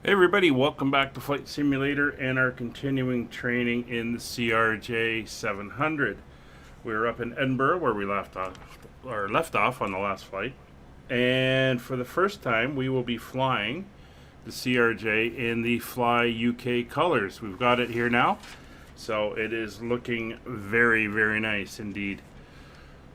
Hey everybody, welcome back to Flight Simulator and our continuing training in the CRJ700. We're up in Edinburgh where we left off on the last flight. And for the first time we will be flying the CRJ in the Fly UK colors. We've got it here now. So it is looking very, very nice indeed.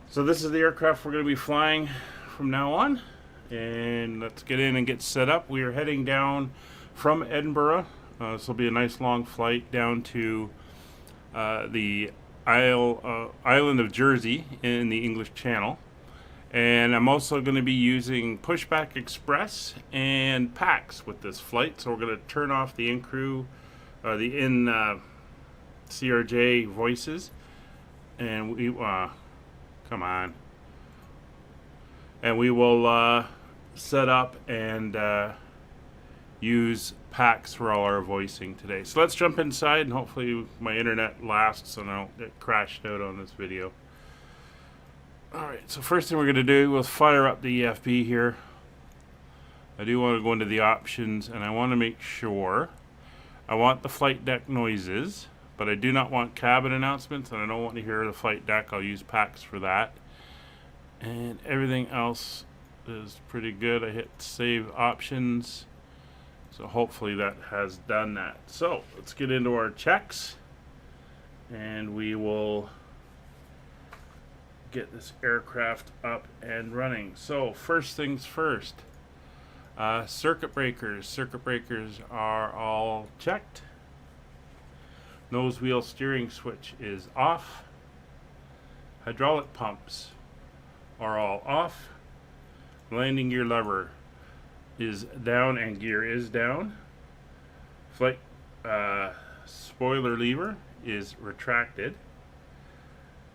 So this is the aircraft we're going to be flying from now on. And let's get in and get set up. We are heading down from Edinburgh. This will be a nice long flight down to the island of Jersey in the English Channel. And I'm also going to be using Pushback Express and PAX with this flight. So we're going to turn off the in-crew, CRJ voices. And we, come on. And we will set up and use PAX for all our voicing today. So let's jump inside and hopefully my internet lasts and I don't get crashed out on this video. Alright, so first thing we're going to do, we'll fire up the EFB here. I do want to go into the options and I want to make sure I want the flight deck noises, but I do not want cabin announcements and I don't want to hear the flight deck. I'll use PAX for that. And everything else is pretty good. I hit save options. So hopefully that has done that. So let's get into our checks and we will get this aircraft up and running. So first things first, circuit breakers. Circuit breakers are all checked. Nose wheel steering switch is off. Hydraulic pumps are all off. Landing gear lever is down and gear is down. Flight spoiler lever is retracted.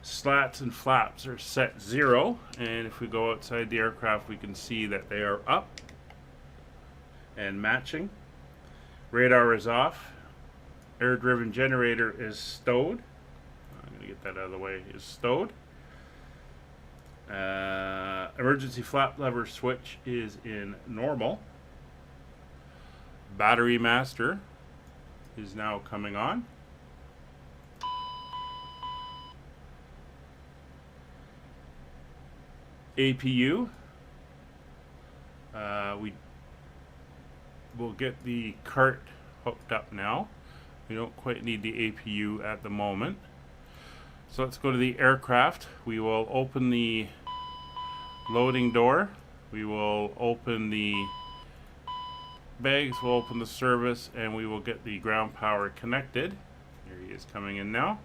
Slats and flaps are set 0, and if we go outside the aircraft we can see that they are up and matching. Radar is off. Air driven generator is stowed. I'm going to get that out of the way. Is stowed. Emergency flap lever switch is in normal. Battery master is now coming on. APU, we will get the cart hooked up now. We don't quite need the APU at the moment. So let's go to the aircraft. We will open the loading door. We will open the bags. We'll open the service and we will get the ground power connected. Here he is coming in now.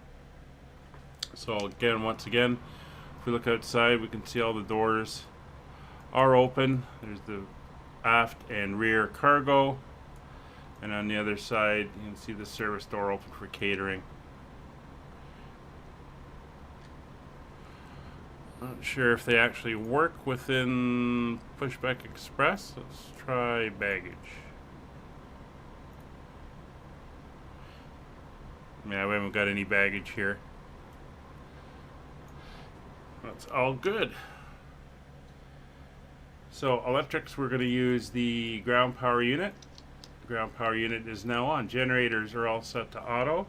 So again, once again, if we look outside, we can see all the doors are open. There's the aft and rear cargo. And on the other side, you can see the service door open for catering. Not sure if they actually work within Pushback Express. Let's try baggage. Yeah, we haven't got any baggage here. That's all good. So electrics, we're going to use the ground power unit. The ground power unit is now on. Generators are all set to auto.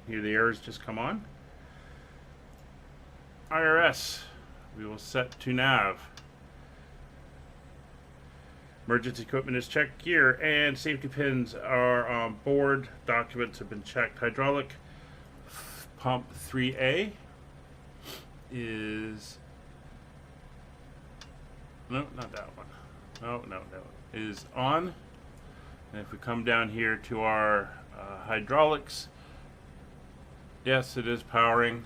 Here the airs just come on. IRS. We will set to nav. Emergency equipment is checked. Gear and safety pins are on board. Documents have been checked. Hydraulic pump 3A is... No, not that one. Oh, no, that one is on. And if we come down here to our hydraulics, yes, it is powering.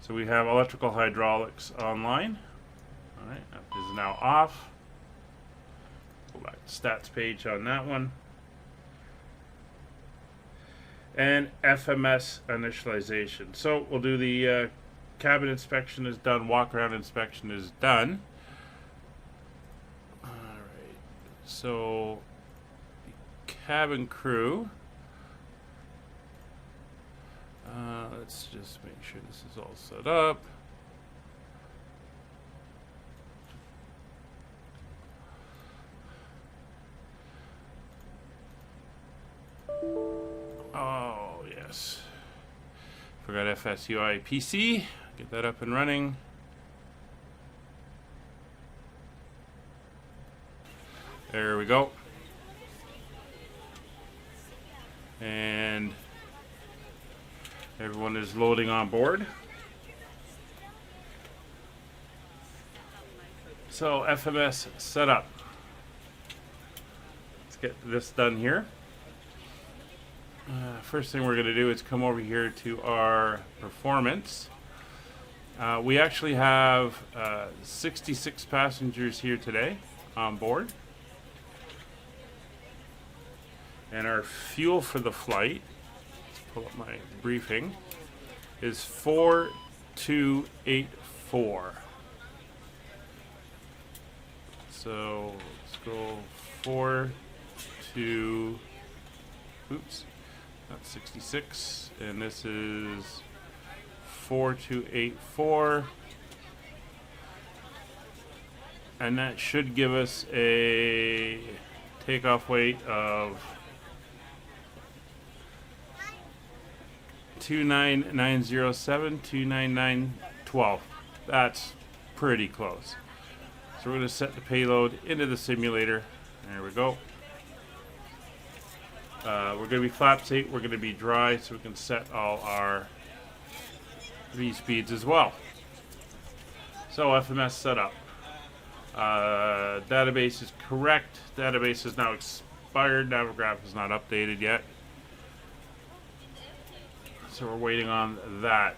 So we have electrical hydraulics online. Alright, that is now off. Go back to stats page on that one. And FMS initialization. So we'll do the cabin inspection is done, walk around inspection is done. Alright, so the cabin crew. Let's just make sure this is all set up. this. Forgot FSUI PC. Get that up and running. There we go. And everyone is loading on board. So FMS setup. Let's get this done here. First thing we're going to do is come over here to our performance. We actually have 66 passengers here today on board. And our fuel for the flight, let's pull up my briefing, is 4284. So let's go that's 66, and this is 4284, and that should give us a takeoff weight of 29907, 29912. That's pretty close. So we're going to set the payload into the simulator. There we go. We're going to be flap state. We're going to be dry, so we can set all our V speeds as well. So FMS setup. Database is correct. Database is now expired. Navigaph is not updated yet. So we're waiting on that.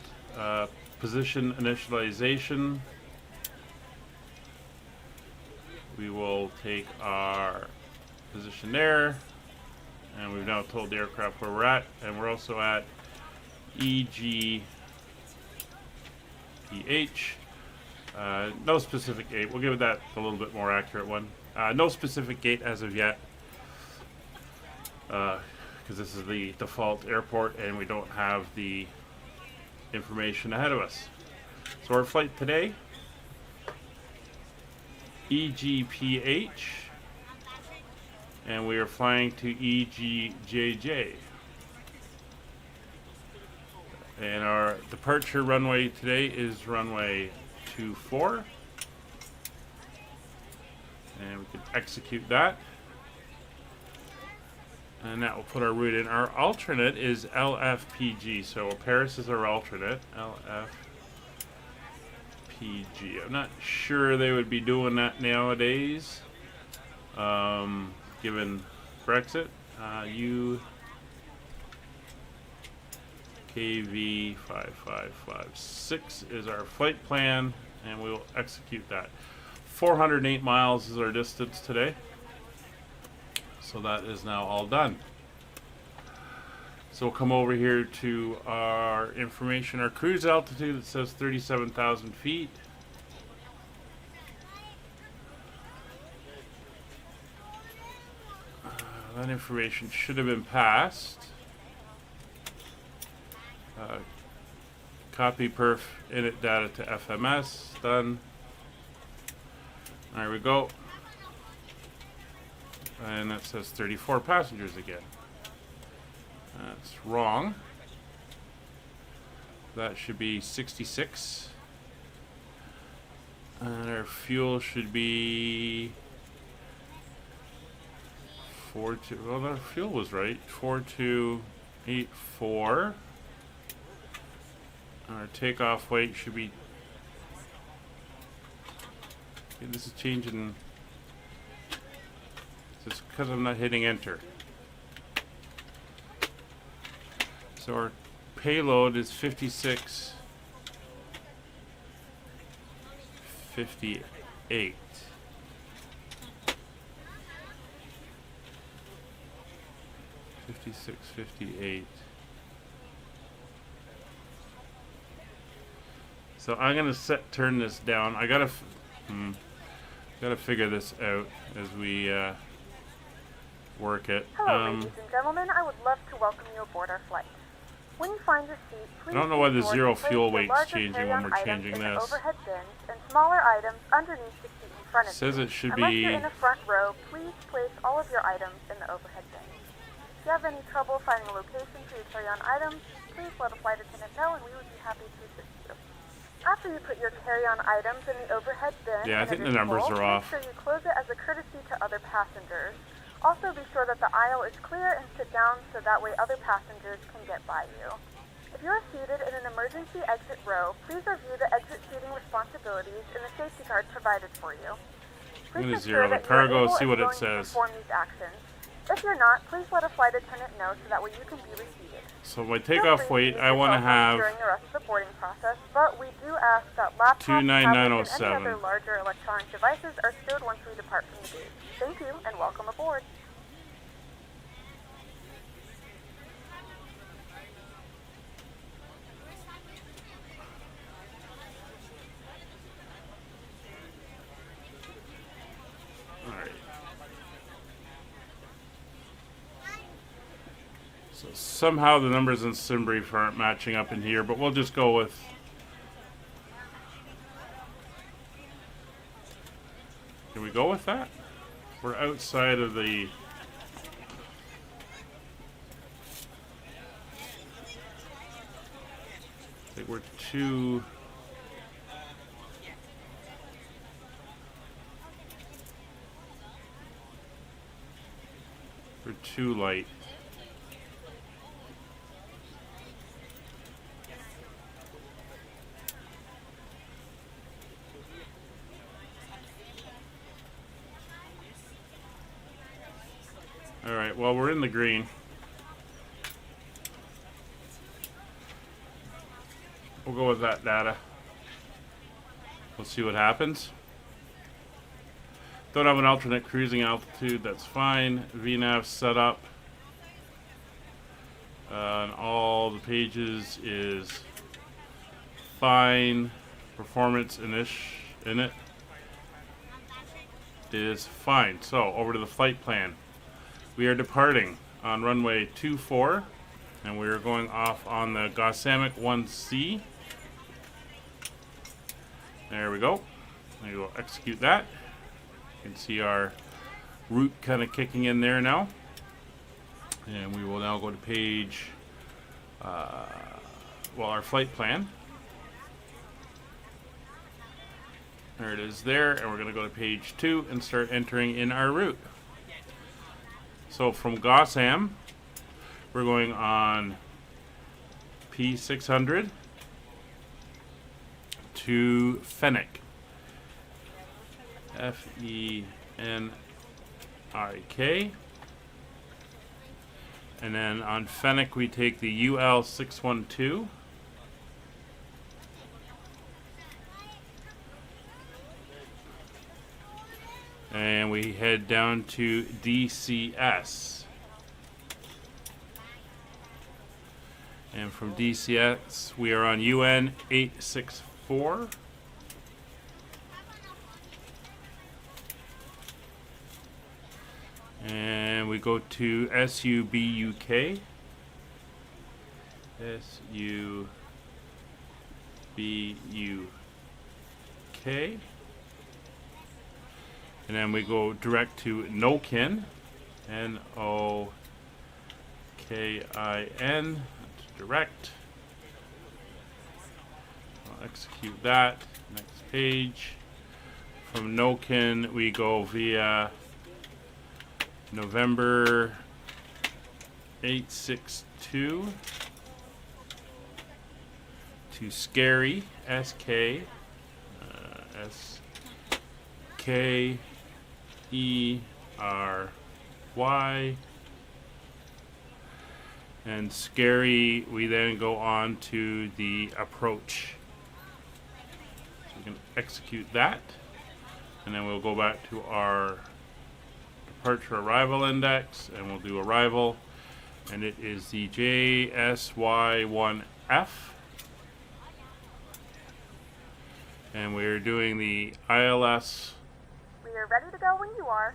Position initialization. We will take our position there. And we've now told the aircraft where we're at. And we're also at EGPH. No specific gate. We'll give that a little bit more accurate one. No specific gate as of yet. Because this is the default airport and we don't have the information ahead of us. So our flight today, EGPH, and we are flying to EGJJ. And our departure runway today is runway 24. And we can execute that. And that will put our route in. Our alternate is LFPG. So Paris is our alternate. LFPG. I'm not sure they would be doing that nowadays. Given Brexit. UKV5556 is our flight plan. And we will execute that. 408 miles is our distance today. So that is now all done. So we'll come over here to our information. Our cruise altitude, it says 37,000 feet. That information should have been passed. Copy perf init data to FMS. Done. There we go. And that says 34 passengers again. That's wrong. That should be 66. And our fuel should be 42. Well, our fuel was right. 4284. Our takeoff weight should be. Okay, this is changing. It's because I'm not hitting enter. So our payload is 5658. 5658. So I'm gonna turn this down. I gotta figure this out as we work it. Hello, ladies and gentlemen. I would love to welcome you aboard our flight. When you find your seat, please I don't know why the zero fuel weight weight's changing when we're changing this. Overhead bins and smaller items underneath the seat in front of you. It says it should Unless be. you're in the front row, please place all of your items in the overhead bin. If you have any trouble finding a location for your carry-on items, please let a flight attendant know and we would be happy to assist you. After you put your carry-on items in the overhead bin, Yeah, I think the numbers are off. make sure you close it as a courtesy to other passengers. Also be sure that the aisle is clear and sit down so that way other passengers can get by you. If you are seated in an emergency exit row, please review the exit seating responsibilities in the safety card provided for you. I'm Please going to make zero sure the that you are cargo, able see and what it willing to says. perform these actions. If you're not, please let a flight attendant know so that way you can be reseated. So my Feel takeoff free weight, use I your want to cell phone have during the rest of the boarding process, but we do ask that laptops, tablets, and any 29907. other larger electronic devices are stowed once we depart from the gate. Thank you and welcome aboard. Alright. So somehow the numbers in SimBrief aren't matching up in here, but we'll just go with... Can we go with that? We're outside of the... I think we're too... We're too light. Alright, well, we're in the green. We'll go with that data. We'll see what happens. Don't have an alternate cruising altitude, that's fine. VNAV setup on all the pages is fine. Performance in it is fine. So, over to the flight plan. We are departing on runway 24 and we are going off on the Gossamer 1C. There we go. We will execute that. You can see our route kind of kicking in there now. And we will now go to page, our flight plan. There it is there, and we're going to go to page 2 and start entering in our route. So from Gossam, we're going on P600 to Fenwick. Fennik. And then on Fenwick we take the UL612. And we head down to DCS. And from DCS we are on UN 864. And we go to SUBUK. SUBUK. And then we go direct to Nokin. Nokin. That's direct. I'll execute that. Next page. From Nokin we go via November 862 to Scary, SK, SKERY, and Scary, we then go on to the approach. So we can execute that, and then we'll go back to our departure arrival index and we'll do arrival, and it is the JSY1F, and we're doing the ILS. We are ready to go when you are.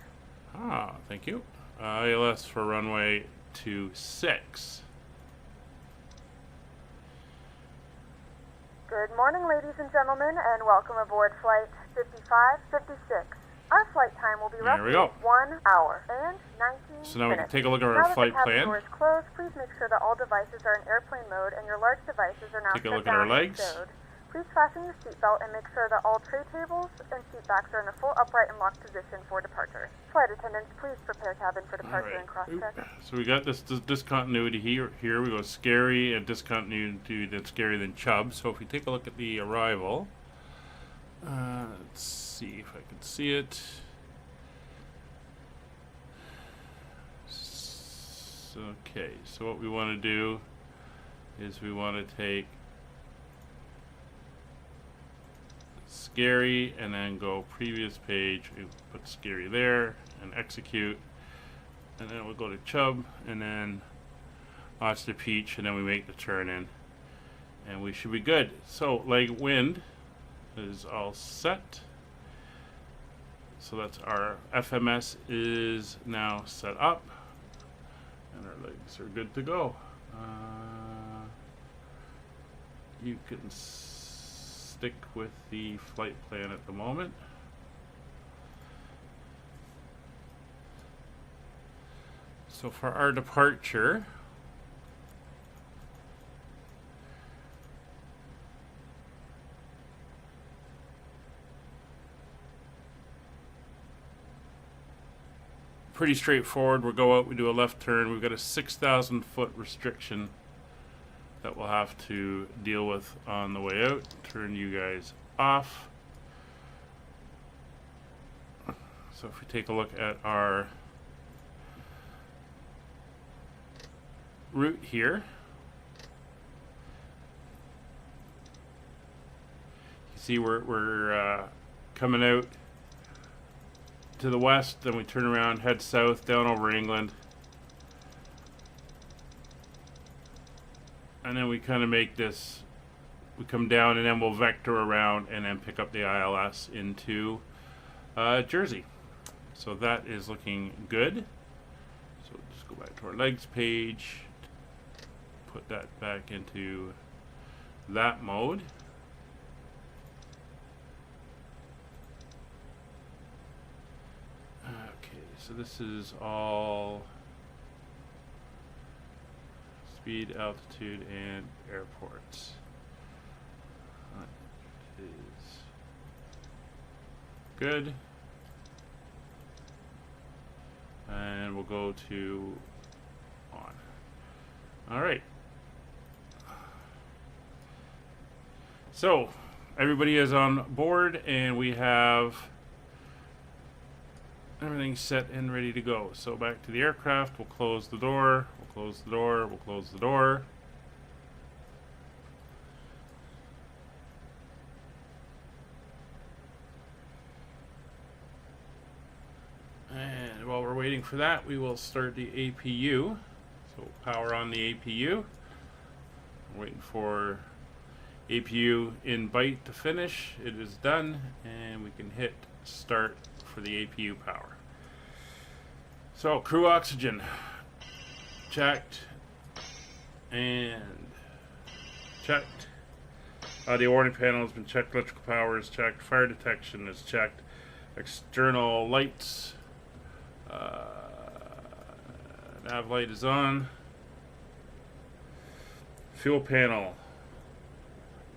Thank you. ILS for runway 26. Good morning, ladies and gentlemen, and welcome aboard Flight 5556. Our flight time will be There we roughly go. 1 hour and 19 So now we can minutes. take a look at Now our that flight the cabin plan. door is closed, please make sure that all devices are in airplane mode and your large devices are now Take a set look at our down and legs. stowed. Please fasten your seatbelt and make sure that all tray tables and seat backs are in a full upright and locked position for departure. Flight attendants, please prepare cabin for departure and cross-check. So we got this discontinuity here. Here we go, scary and discontinuity that's scary than Chubb. So if we take a look at the arrival, let's see if I can see it. Okay, so what we want to do is we want to take scary and then go previous page. We put scary there and execute, and then we'll go to Chubb and then Oyster Peach, and then we make the turn in, and we should be good. So leg wind is all set. So that's our FMS is now set up, and our legs are good to go. You can stick with the flight plan at the moment. So for our departure, pretty straightforward. We'll go out, we do a left turn. We've got a 6,000 foot restriction that we'll have to deal with on the way out. Turn you guys off. So if we take a look at our route here, you see we're coming out to the west, then we turn around, head south, down over England, and then we kind of make this, we come down and then we'll vector around and then pick up the ILS into Jersey. So that is looking good. So just go back to our legs page, put that back into that mode. Okay, so this is all speed, altitude, and airports. That is good. And we'll go to on. All right. So everybody is on board, and we have everything set and ready to go. So back to the aircraft. We'll close the door. We'll close the door. We'll close the door. And while we're waiting for that, we will start the APU. So power on the APU. We're waiting for APU in byte to finish. It is done, and we can hit start for the APU power. So crew oxygen checked and checked. Audio warning panel has been checked. Electrical power is checked. Fire detection is checked. External lights. Nav light is on. Fuel panel.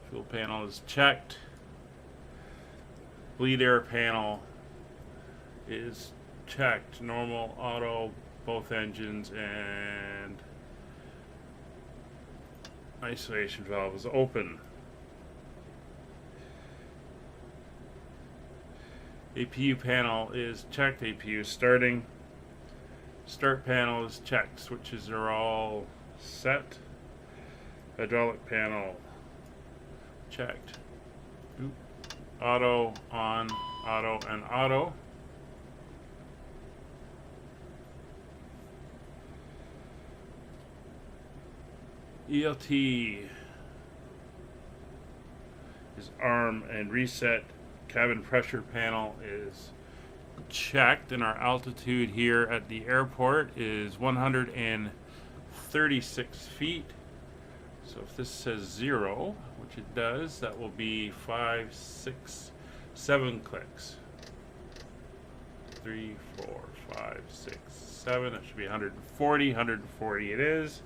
Fuel panel is checked. Bleed air panel is checked. Normal, auto, both engines, and isolation valve is open. APU panel is checked. APU is starting. Start panel is checked. Switches are all set. Hydraulic panel checked. Oop. Auto on, auto, and auto. ELT is arm and reset. Cabin pressure panel is checked, and our altitude here at the airport is 136 feet. So if this says 0, which it does, that will be 5, 6, 7 clicks. 3, 4, 5, 6, 7. That should be 140. 140 it is.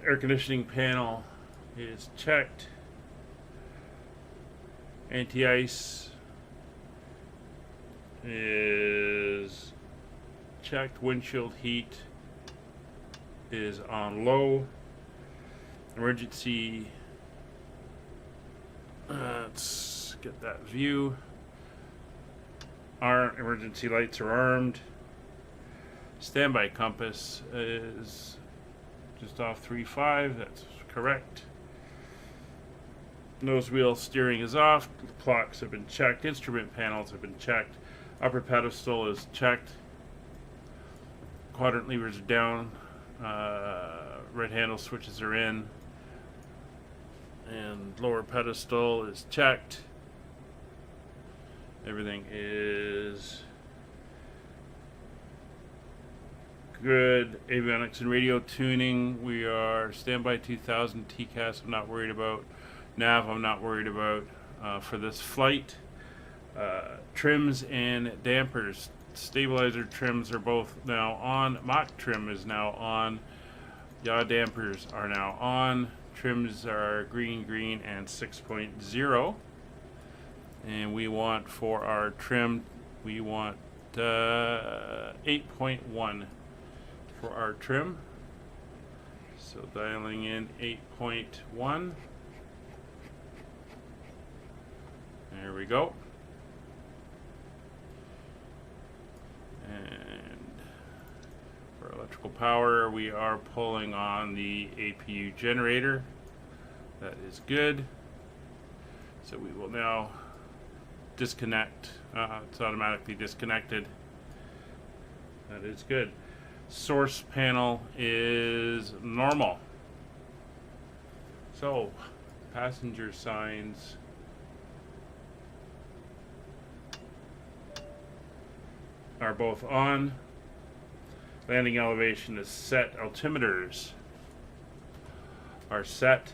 Air conditioning panel is checked. Anti-ice is checked. Windshield heat is on low. Emergency, let's get that view. Our emergency lights are armed. Standby compass is just off 3.5, that's correct. Nose wheel steering is off. Clocks have been checked. Instrument panels have been checked. Upper pedestal is checked. Quadrant levers are down. Right handle switches are in. And lower pedestal is checked. Everything is good. Avionics and radio tuning. We are standby 2000. TCAS I'm not worried about. Nav I'm not worried about for this flight. Trims and dampers. Stabilizer trims are both now on. Mach trim is now on. Yaw dampers are now on. Trims are green, and 6.0. And we want for our trim, we want 8.1 for our trim. So dialing in 8.1. There we go. And for electrical power, we are pulling on the APU generator. That is good. So we will now disconnect. It's automatically disconnected. That is good. Source panel is normal. So passenger signs are both on. Landing elevation is set. Altimeters are set.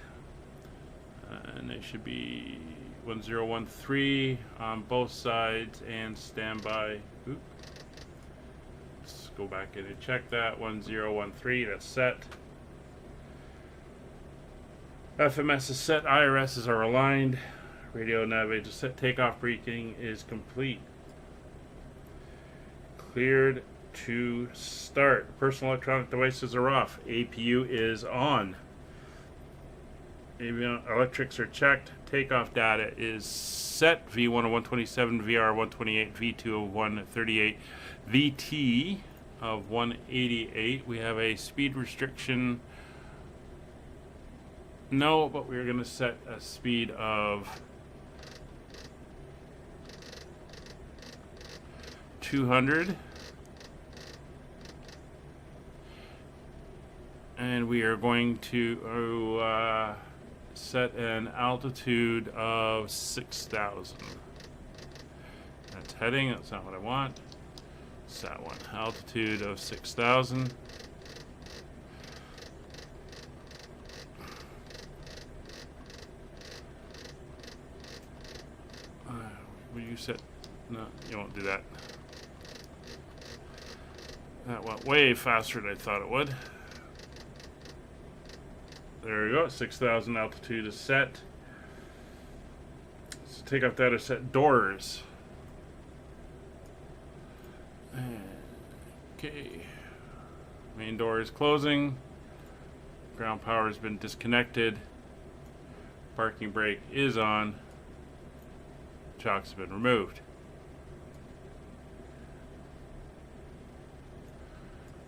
And they should be 1013 on both sides and standby. Oop. Let's go back in and check that. 1013, that's set. FMS is set. IRSs are aligned. Radio navigation set. Takeoff briefing is complete. Cleared to start. Personal electronic devices are off. APU is on. Electrics are checked. Takeoff data is set. V1 of 127, VR 128, V2 of 138, VT of 188. We have a speed restriction. No, but we're going to set a speed of 200. And we are going to set an altitude of 6,000. That's heading, that's not what I want. It's that one. Altitude of 6,000. Will you set? No, you won't do that. That went way faster than I thought it would. There we go, 6,000 altitude is set. So takeoff data set. Doors. Okay. Main door is closing. Ground power has been disconnected. Parking brake is on. Chocks have been removed.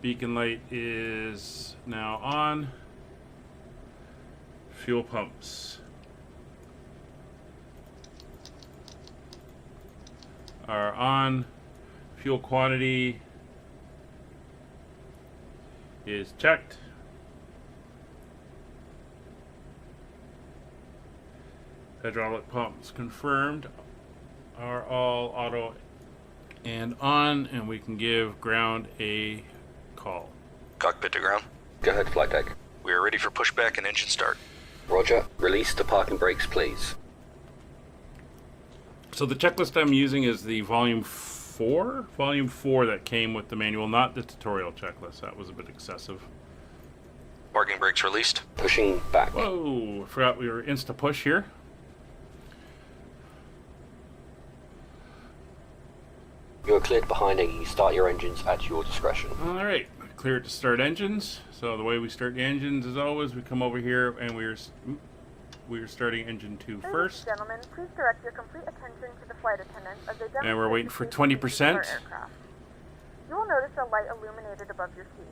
Beacon light is now on. Fuel pumps are on. Fuel quantity is checked. Hydraulic pumps confirmed are all auto and on, and we can give ground a call. Cockpit to ground. Go ahead, flight deck. We are ready for pushback and engine start. Roger. Release the parking brakes, please. So the checklist I'm using is the volume 4 that came with the manual, not the tutorial checklist. That was a bit excessive. Parking brakes released. Pushing back. Whoa, I forgot we were insta push here. You are cleared behind and you start your engines at your discretion. All right, clear to start engines. So the way we start the engines, as always, we come over here and we're starting engine 2 Ladies first. and gentlemen, please direct your complete attention to the flight attendant as they demonstrate And we're waiting the for safety 20%. of our aircraft. You will notice a light illuminated above your seat.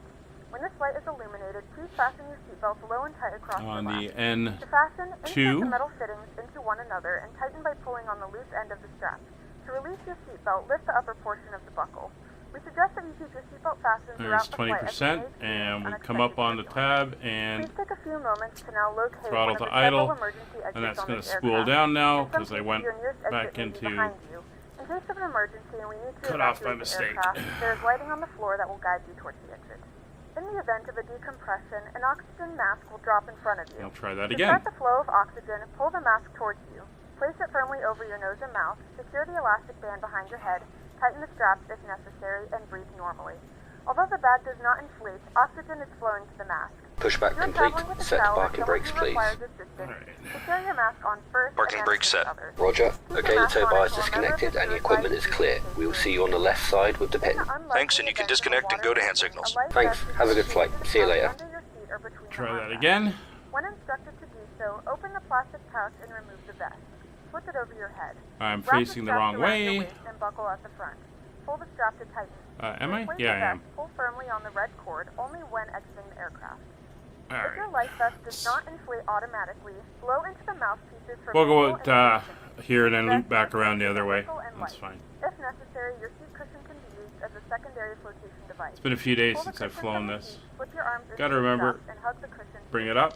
When this light is illuminated, please fasten your seatbelts low and tight across On your the lap. To fasten, insert N2. the metal fittings into one another and tighten by pulling on the loose end of the strap. To release your seatbelt, lift the upper portion of the buckle. We suggest that you keep your seatbelt fastened There's throughout the flight as you 20%, may experience and we come unexpected up on the turbulence. tab, and Please take a few moments to now locate throttle one to of the several idle, emergency exits and that's on going to this spool aircraft. down now In some because I cases, went your nearest exit back may be into behind you. In case of an emergency and we need to cut off by evacuate the mistake. aircraft, there is lighting on the floor that will guide you towards the exit. In the event of a decompression, an oxygen mask will drop in front of you. I'll try that To again. start the flow of oxygen, pull the mask towards you. Place it firmly over your nose and mouth, secure the elastic band behind your head, tighten the straps if necessary, and breathe normally. Although the bag does not inflate, oxygen is flowing to the mask. Pushback If you're complete. traveling with a Set child or parking someone brakes, who please. requires assistance, Alright. secure your mask on first Parking and brakes assist set. others. Roger. Keep your Okay, the mask tow on bar is until a member of disconnected the and the crew equipment advises is you clear. to We will stay see you on the left side with the safe. In pin. the unlikely Thanks, and you can event of a disconnect and go to hand water signals. incident, a life Thanks. vest Have a is good flight. located See you later. under your seat or between the Try that armrests. again. When instructed to do so, open the plastic pouch and remove the vest. Flip it over your head. I'm Wrap facing the straps wrong around your way. waist and buckle at the front. Pull the strap to tighten. Am I? Replace Yeah, the I am. vest, pull firmly on the red cord only when exiting the aircraft. If your Alright. life vest does not inflate automatically, blow into the mouthpieces for We'll go visual with information. here and then Vest loop back is around the other way. vertical and That's light. fine. If necessary, your seat cushion can be used as a secondary flotation device. It's been a few days Pull the since I've cushion flown from the this. seat, slip your arms into Gotta the remember, straps and hug the cushion. bring it up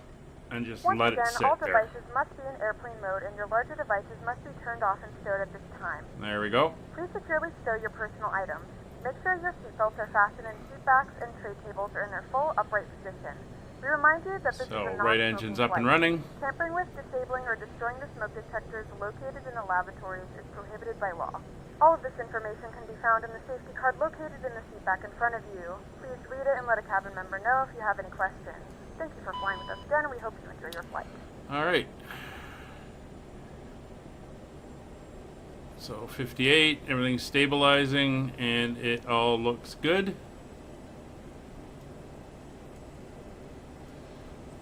and just Once let it again, sit all there. devices must be in airplane mode and your larger devices must be turned off and stowed at this time. There we go. Please securely stow your personal items. Make sure your seatbelts are fastened in seat backs and tray tables are in their full upright position. We remind you that this is So a right non-smoking engine's up and flight. running. Tampering with, disabling, or destroying the smoke detectors located in the lavatories is prohibited by law. All of this information can be found in the safety card located in the seat back in front of you. Please read it and let a cabin member know if you have any questions. Thank you for flying with us again, and we hope you enjoy your flight. Alright. So 58, everything's stabilizing and it all looks good.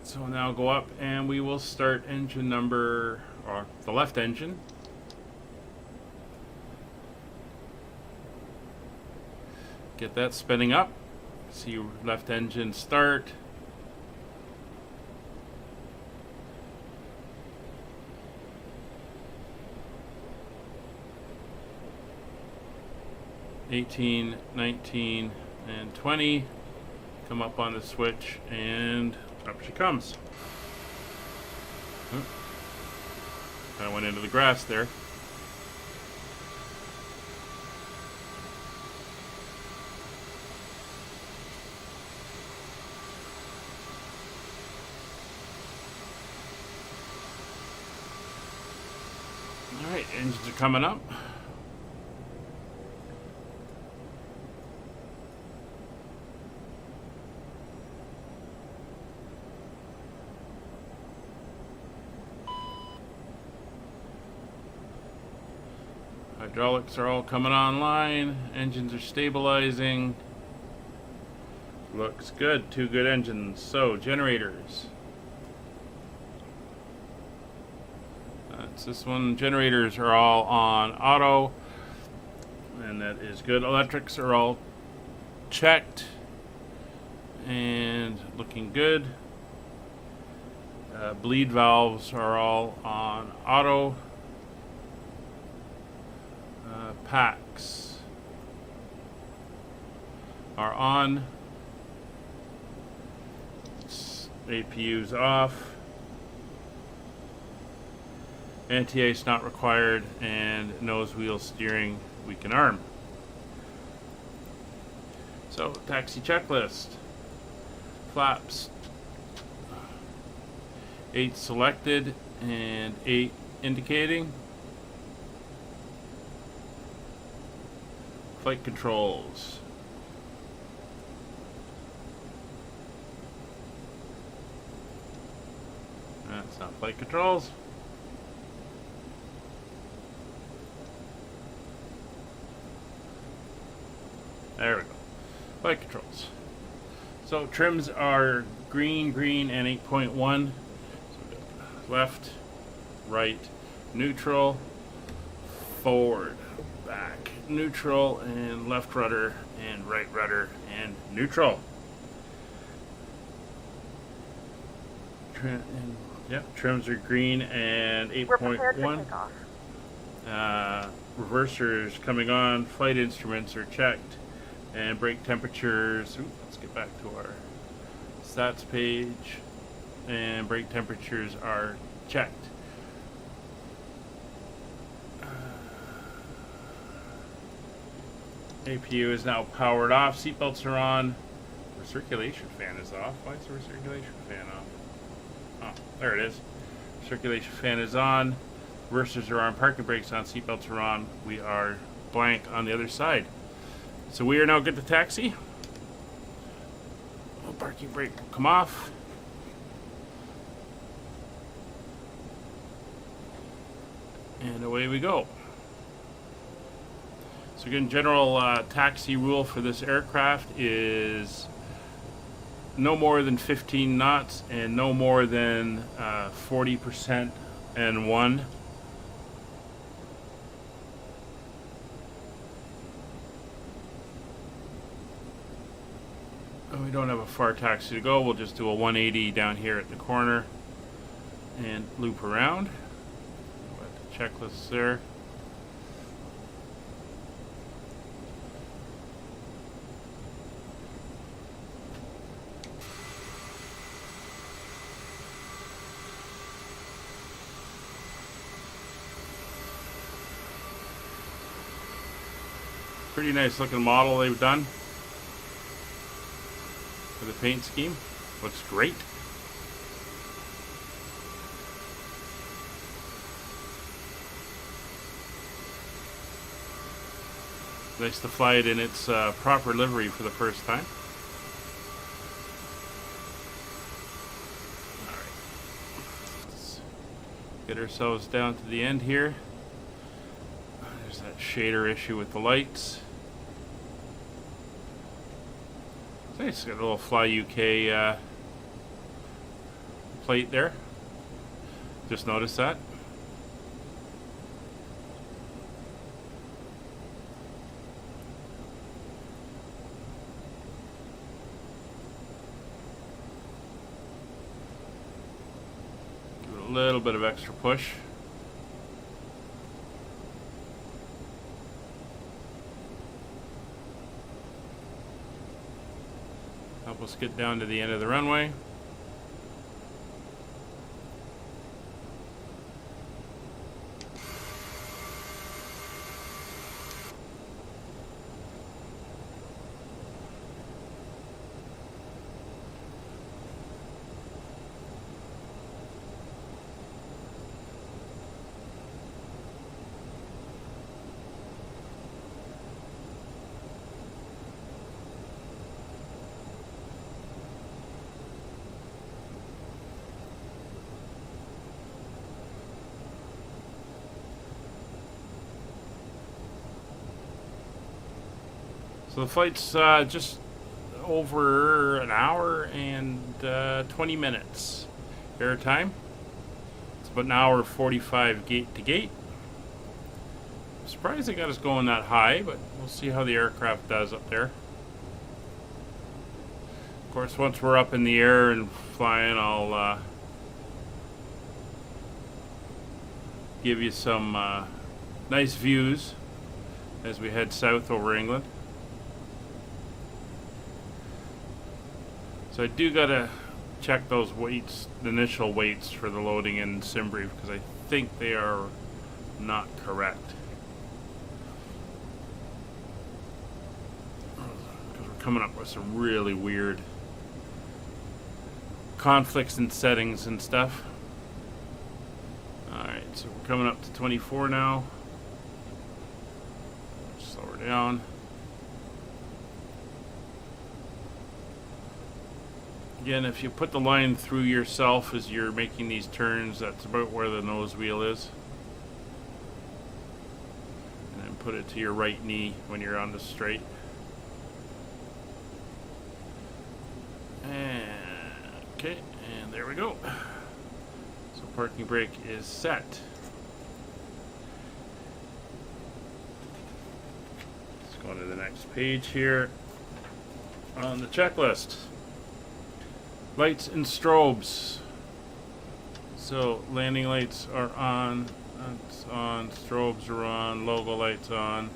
So now go up and we will start engine number, or the left engine. Get that spinning up. See left engine start. $18, $19, and $20. Come up on the switch and up she comes. Kind of went into the grass there. Alright, engines are coming up. Hydraulics are all coming online. Engines are stabilizing. Looks good. Two good engines. So, generators. That's this one. Generators are all on auto. And that is good. Electrics are all checked. And looking good. Bleed valves are all on auto. Packs are on. APU's off. Anti-ace not required, and nose wheel steering we can arm. So, taxi checklist. Flaps. 8 selected and 8 indicating. Flight controls. That's not flight controls. There we go. Flight controls. So trims are green, and 8.1. So left, right, neutral, forward, back, neutral, and left rudder, and right rudder, and neutral. Trims are green and 8.1. We're prepared for takeoff. Reversers coming on. Flight instruments are checked. And brake temperatures. Let's get back to our stats page. And brake temperatures are checked. APU is now powered off. Seatbelts are on. Recirculation fan is off. Why is the recirculation fan off? Oh, there it is. Circulation fan is on. Reversers are on. Parking brakes on. Seatbelts are on. We are blank on the other side. So we are now good to taxi. The parking brake will come off. And away we go. So again, general taxi rule for this aircraft is no more than 15 knots and no more than 40% N1. We don't have a far taxi to go. We'll just do a 180 down here at the corner and loop around. Got the checklist there. Pretty nice looking model they've done for the paint scheme. Looks great. Nice to fly it in its proper livery for the first time. Alright. Let's get ourselves down to the end here. There's that shader issue with the lights. Nice, got a little Fly UK plate there. Just noticed that. Give it a little bit of extra push. Help us get down to the end of the runway. So the flight's just over an hour and 20 minutes air time. It's about an hour 45 gate to gate. I'm surprised they got us going that high, but we'll see how the aircraft does up there. Of course, once we're up in the air and flying, I'll give you some nice views as we head south over England. So I do gotta check those weights, the initial weights for the loading in SimBrief, because I think they are not correct. Because we're coming up with some really weird conflicts in settings and stuff. Alright, so we're coming up to 24 now. Slow her down. Again, if you put the line through yourself as you're making these turns, that's about where the nose wheel is. And then put it to your right knee when you're on the straight. And okay, and there we go. So parking brake is set. Let's go to the next page here on the checklist. Lights and strobes. So landing lights are on, that's on, strobes are on, logo lights on.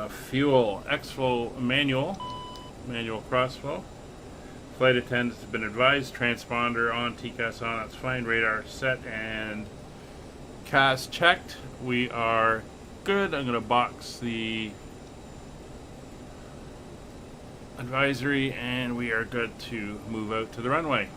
Fuel, X-flow manual crossflow. Flight attendants have been advised, transponder on, TCAS on, that's fine, radar set and CAS checked. We are good. I'm going to box the advisory and we are good to move out to the runway.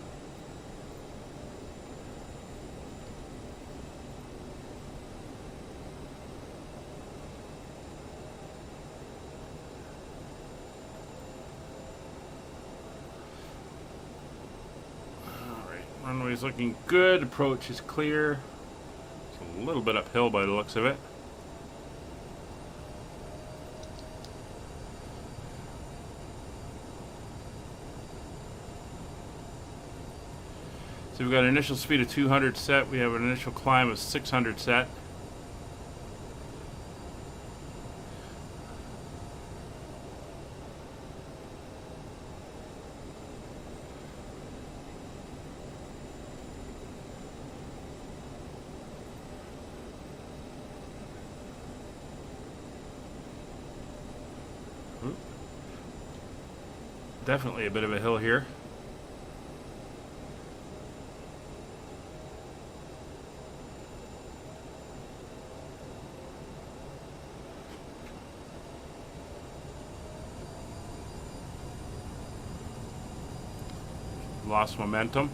Alright, runway's looking good, approach is clear. It's a little bit uphill by the looks of it. So we've got an initial speed of 200 set. We have an initial climb of 600 set. Definitely a bit of a hill here. Lost momentum.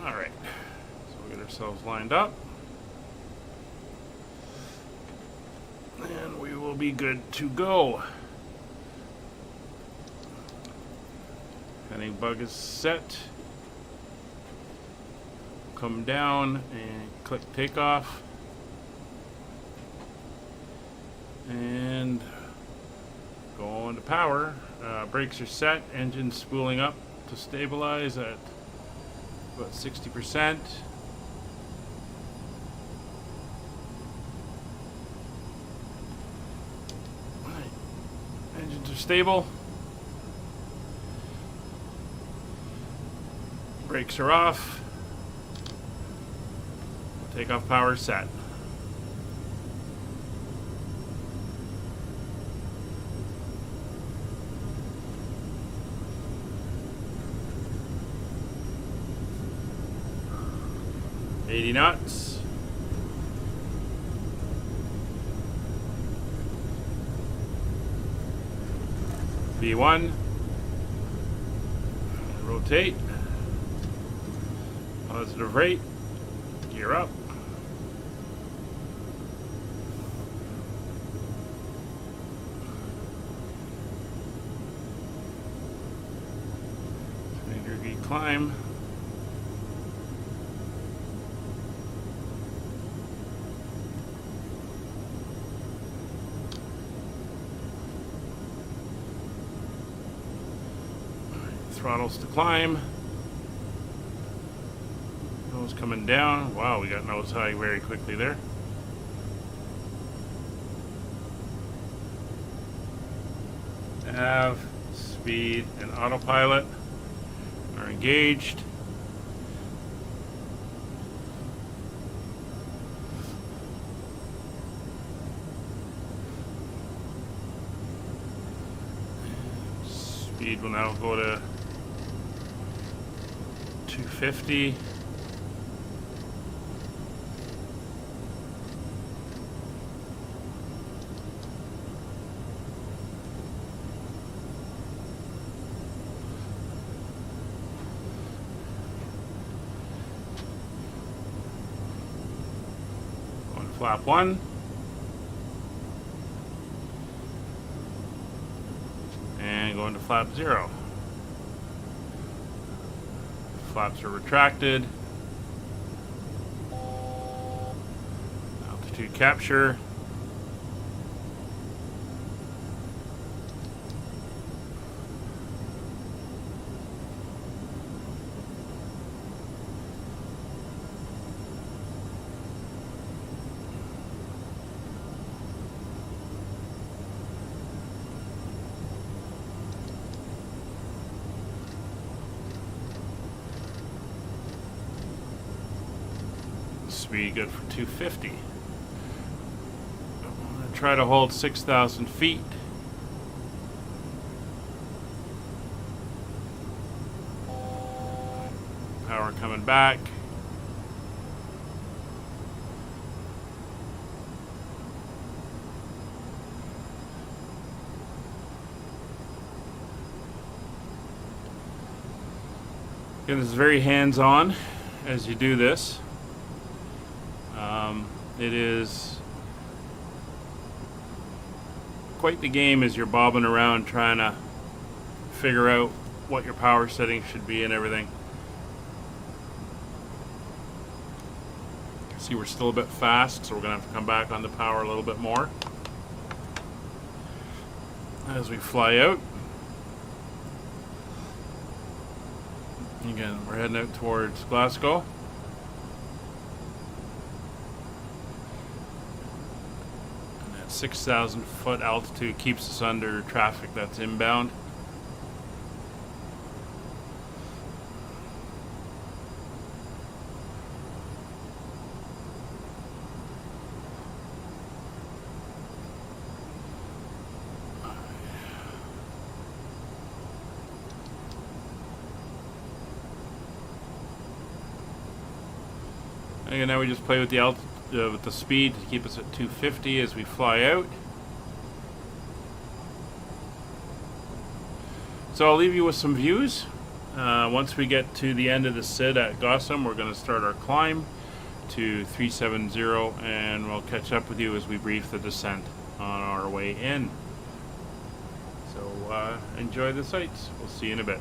All right, so we get ourselves lined up. And we will be good to go. Heading bug is set. Come down and click takeoff. And go into power. Brakes are set. Engine spooling up to stabilize at about 60%. Right. Engines are stable. Brakes are off. Takeoff power set. $80 knots. V1. Rotate. Positive rate. Gear up. Degree climb. Throttles to climb. Nose coming down. Wow, we got nose high very quickly there. Nav, speed, and autopilot are engaged. Speed will now go to 250. Flap 1. And go into flap 0. Flaps are retracted. Altitude capture. Speed good for 250. I'm going to try to hold 6,000 feet. Power coming back. Again, this is very hands-on as you do this. It is quite the game as you're bobbing around trying to figure out what your power settings should be and everything. See, we're still a bit fast, so we're going to have to come back on the power a little bit more as we fly out. Again, we're heading out towards Glasgow. And that 6,000 foot altitude keeps us under traffic that's inbound. And now we just play with the speed to keep us at 250 as we fly out. So I'll leave you with some views. Once we get to the end of the SID at Gotham, we're going to start our climb to 370, and we'll catch up with you as we brief the descent on our way in. So enjoy the sights. We'll see you in a bit.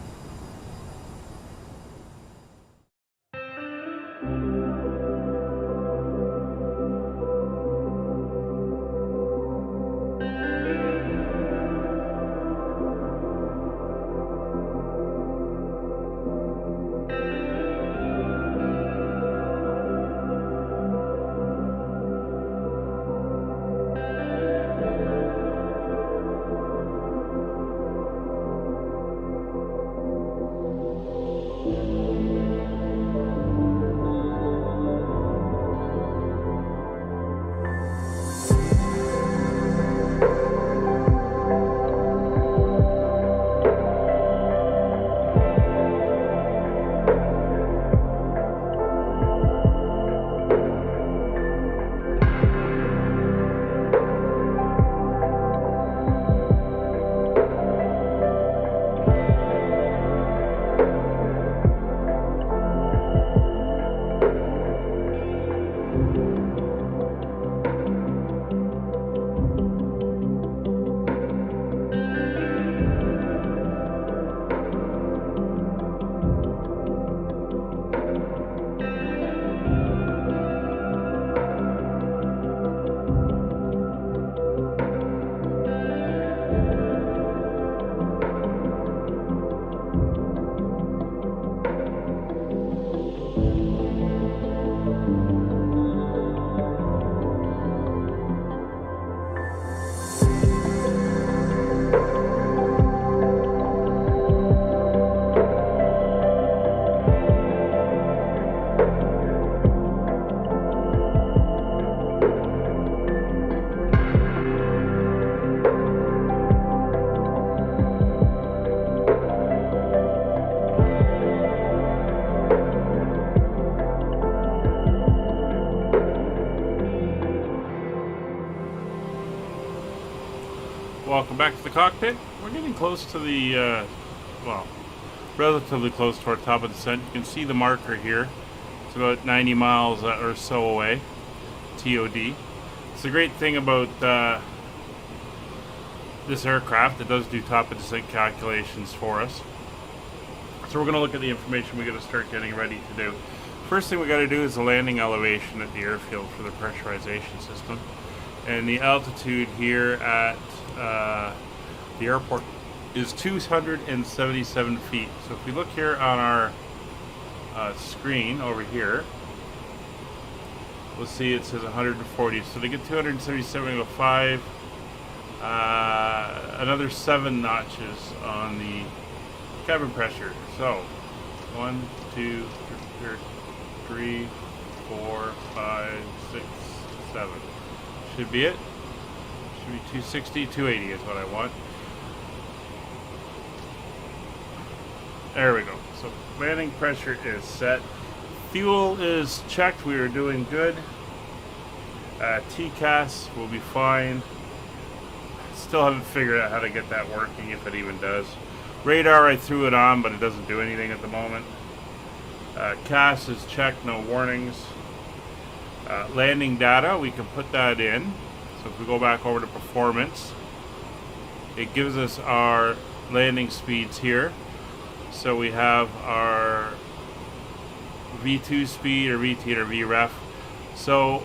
Welcome back to the cockpit. We're getting close to the, well, relatively close to our top of the descent. You can see the marker here. It's about 90 miles or so away. TOD. It's the great thing about this aircraft. It does do top of descent calculations for us. So we're going to look at the information we got to start getting ready to do. First thing we got to do is the landing elevation at the airfield for the pressurization system. And the altitude here at the airport is 277 feet. So if we look here on our screen over here, we'll see it says 140. So to get 277, we go 5, another 7 notches on the cabin pressure. So 1, 2, 3, 4, 5, 6, 7. Should be it. Should be 260, 280 is what I want. There we go. So landing pressure is set. Fuel is checked. We are doing good. TCAS will be fine. Still haven't figured out how to get that working, if it even does. Radar, I threw it on, but it doesn't do anything at the moment. CAS is checked, no warnings. Landing data, we can put that in. So if we go back over to performance, it gives us our landing speeds here. So we have our V2 speed, or VT, or VREF. So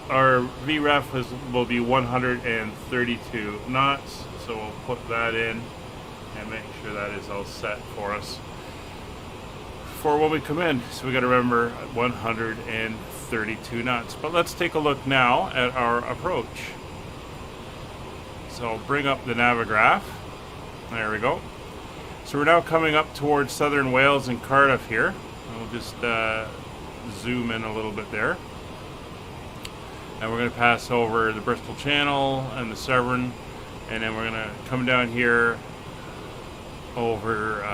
our VREF will be 132 knots. So we'll put that in and make sure that is all set for us for when we come in. So we got to remember 132 knots. But let's take a look now at our approach. So I'll bring up the Navigraph. There we go. So we're now coming up towards southern Wales and Cardiff here. We'll just zoom in a little bit there. And we're going to pass over the Bristol Channel and the Severn. And then we're going to come down here over,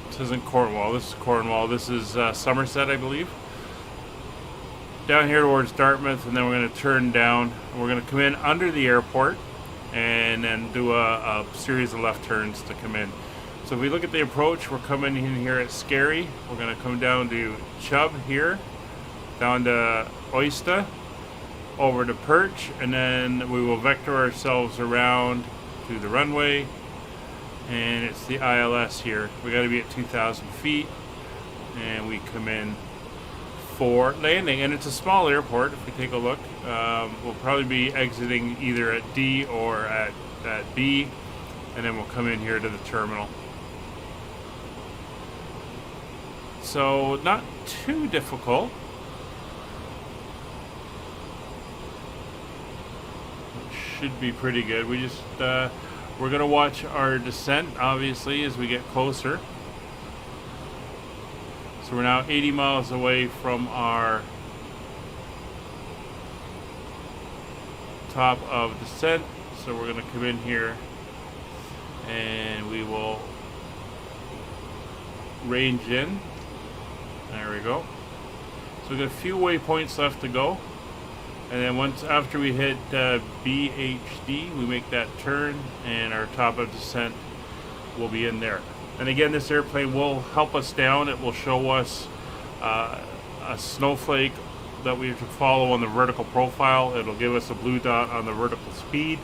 this isn't Cornwall, this is Cornwall. This is Somerset, I believe. Down here towards Dartmouth, and then we're going to turn down. We're going to come in under the airport and then do a series of left turns to come in. So if we look at the approach, we're coming in here at Scary. We're going to come down to Chubb here, down to Oyster, over to Perch, and then we will vector ourselves around to the runway, and it's the ILS here. We got to be at 2,000 feet, and we come in for landing. And it's a small airport. If we take a look, we'll probably be exiting either at D or at B, and then we'll come in here to the terminal. So not too difficult. Should be pretty good. We just we're gonna watch our descent obviously as we get closer. So we're now 80 miles away from our top of descent. So we're gonna come in here and we will range in. There we go. So we've got a few waypoints left to go. And then once after we hit BHD, we make that turn, and our top of descent will be in there. And again, this airplane will help us down. It will show us a snowflake that we have to follow on the vertical profile. It'll give us a blue dot on the vertical speed.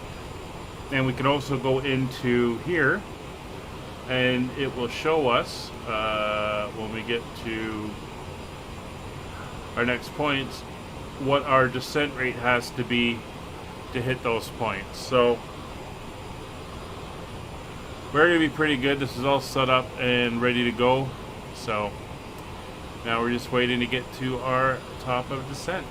And we can also go into here, and it will show us when we get to our next points what our descent rate has to be to hit those points. So we're going to be pretty good. This is all set up and ready to go. So now we're just waiting to get to our top of descent.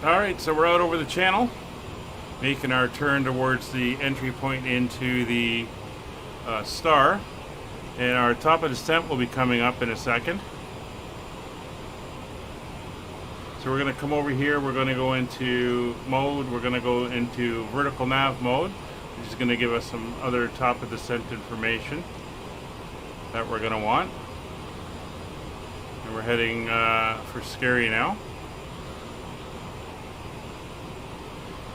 Alright, so we're out over the channel, making our turn towards the entry point into the star, and our top of descent will be coming up in a second. So we're going to come over here, we're going to go into mode, we're going to go into vertical nav mode, which is going to give us some other top of descent information that we're going to want. And we're heading for Scary now.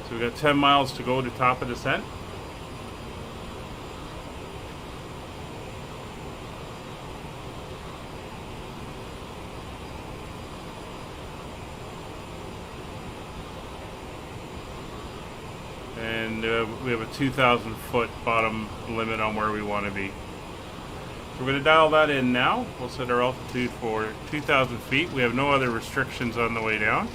So we've got 10 miles to go to top of descent. we have a 2,000 foot bottom limit on where we want to be. So we're going to dial that in now. We'll set our altitude for 2,000 feet. We have no other restrictions on the way down.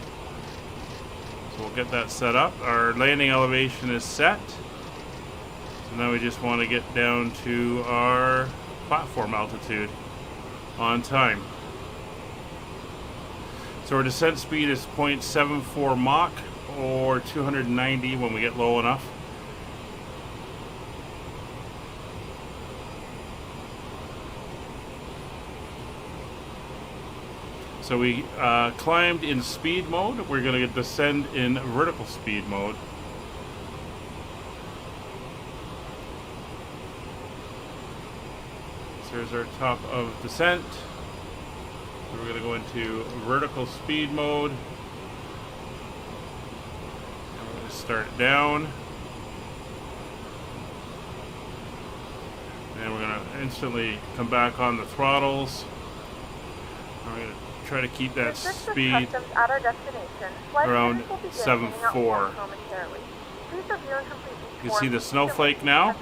So we'll get that set up. Our landing elevation is set. So now we just want to get down to our platform altitude on time. So our descent speed is 0.74 Mach or 290 when we get low enough. So we climbed in speed mode. We're going to descend in vertical speed mode. So there's our top of descent. So we're going to go into vertical speed mode. And we're going to start down. And we're going to instantly come back on the throttles. And we're going to try to keep that speed at our destination. around 7.4. You can see the snowflake now,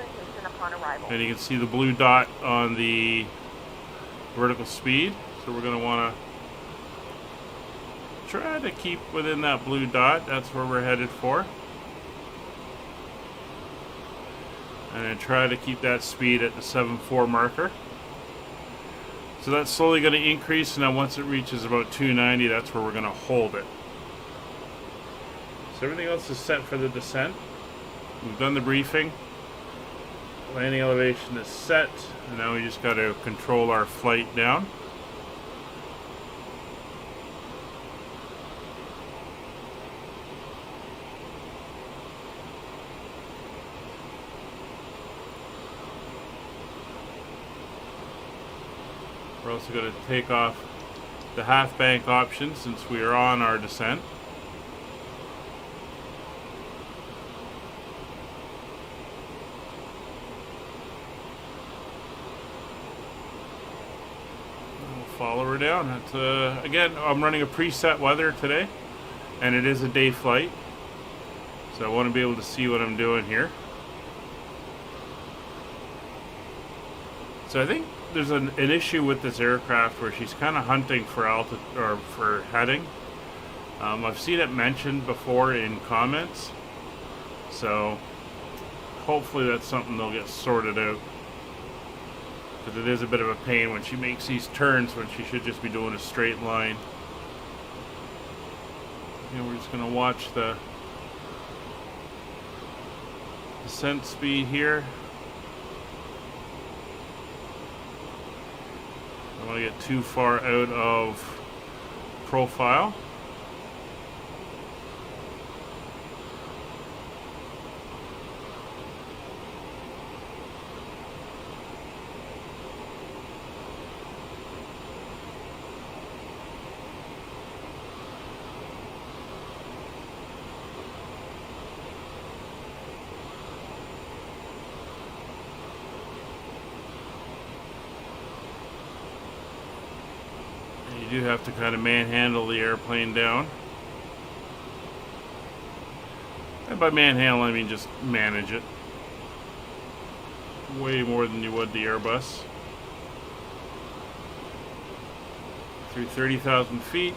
and you can see the blue dot on the vertical speed. So we're going to want to try to keep within that blue dot. That's where we're headed for. And then try to keep that speed at the 7.4 marker. So that's slowly going to increase, and then once it reaches about 290, that's where we're going to hold it. So everything else is set for the descent. We've done the briefing. Landing elevation is set, and now we just got to control our flight down. We're also going to take off the half bank option since we are on our descent. We'll follow her down. That's, again, I'm running a preset weather today, and it is a day flight, so I want to be able to see what I'm doing here. So I think there's an issue with this aircraft where she's kind of hunting for altitude or for heading. I've seen it mentioned before in comments, so hopefully that's something they'll get sorted out, because it is a bit of a pain when she makes these turns when she should just be doing a straight line. And we're just going to watch the descent speed here. I don't want to get too far out of profile. You do have to kind of manhandle the airplane down. And by manhandle, I mean just manage it. Way more than you would the Airbus. Through 30,000 feet.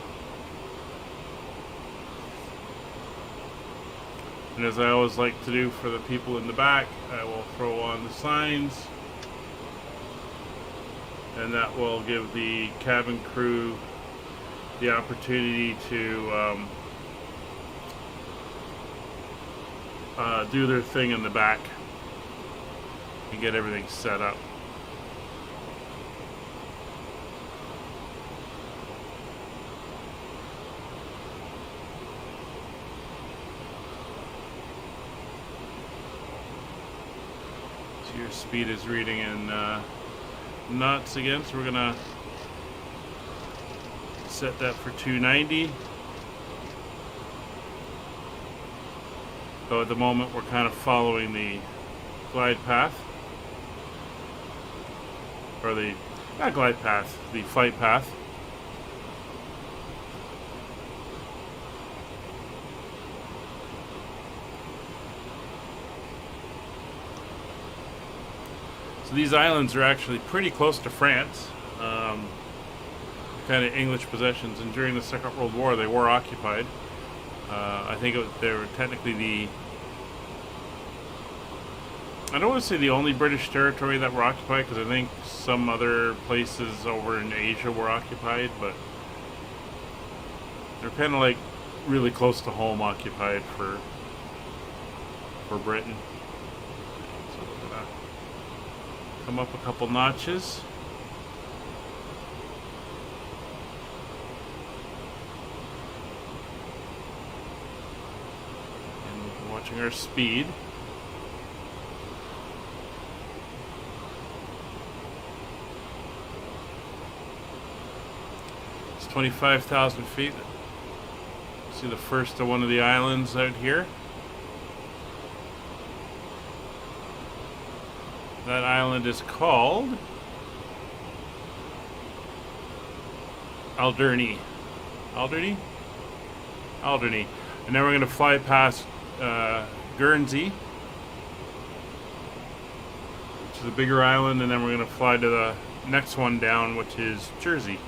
And as I always like to do for the people in the back, I will throw on the signs. And that will give the cabin crew the opportunity to do their thing in the back and get everything set up. So your speed is reading in knots again, so we're gonna set that for 290. So at the moment we're kind of following the glide path, or the not glide path, the flight path. So these islands are actually pretty close to France, kind of English possessions, and during the Second World War they were occupied. I think they were technically I don't want to say the only British territory that were occupied, because I think some other places over in Asia were occupied, but they're kind of like really close to home occupied for Britain. So we're gonna come up a couple notches. And watching our speed. It's 25,000 feet. See the first of one of the islands out here. That island is called Alderney. Alderney? Alderney. And then we're going to fly past Guernsey, which is a bigger island, and then we're going to fly to the next one down, which is Jersey.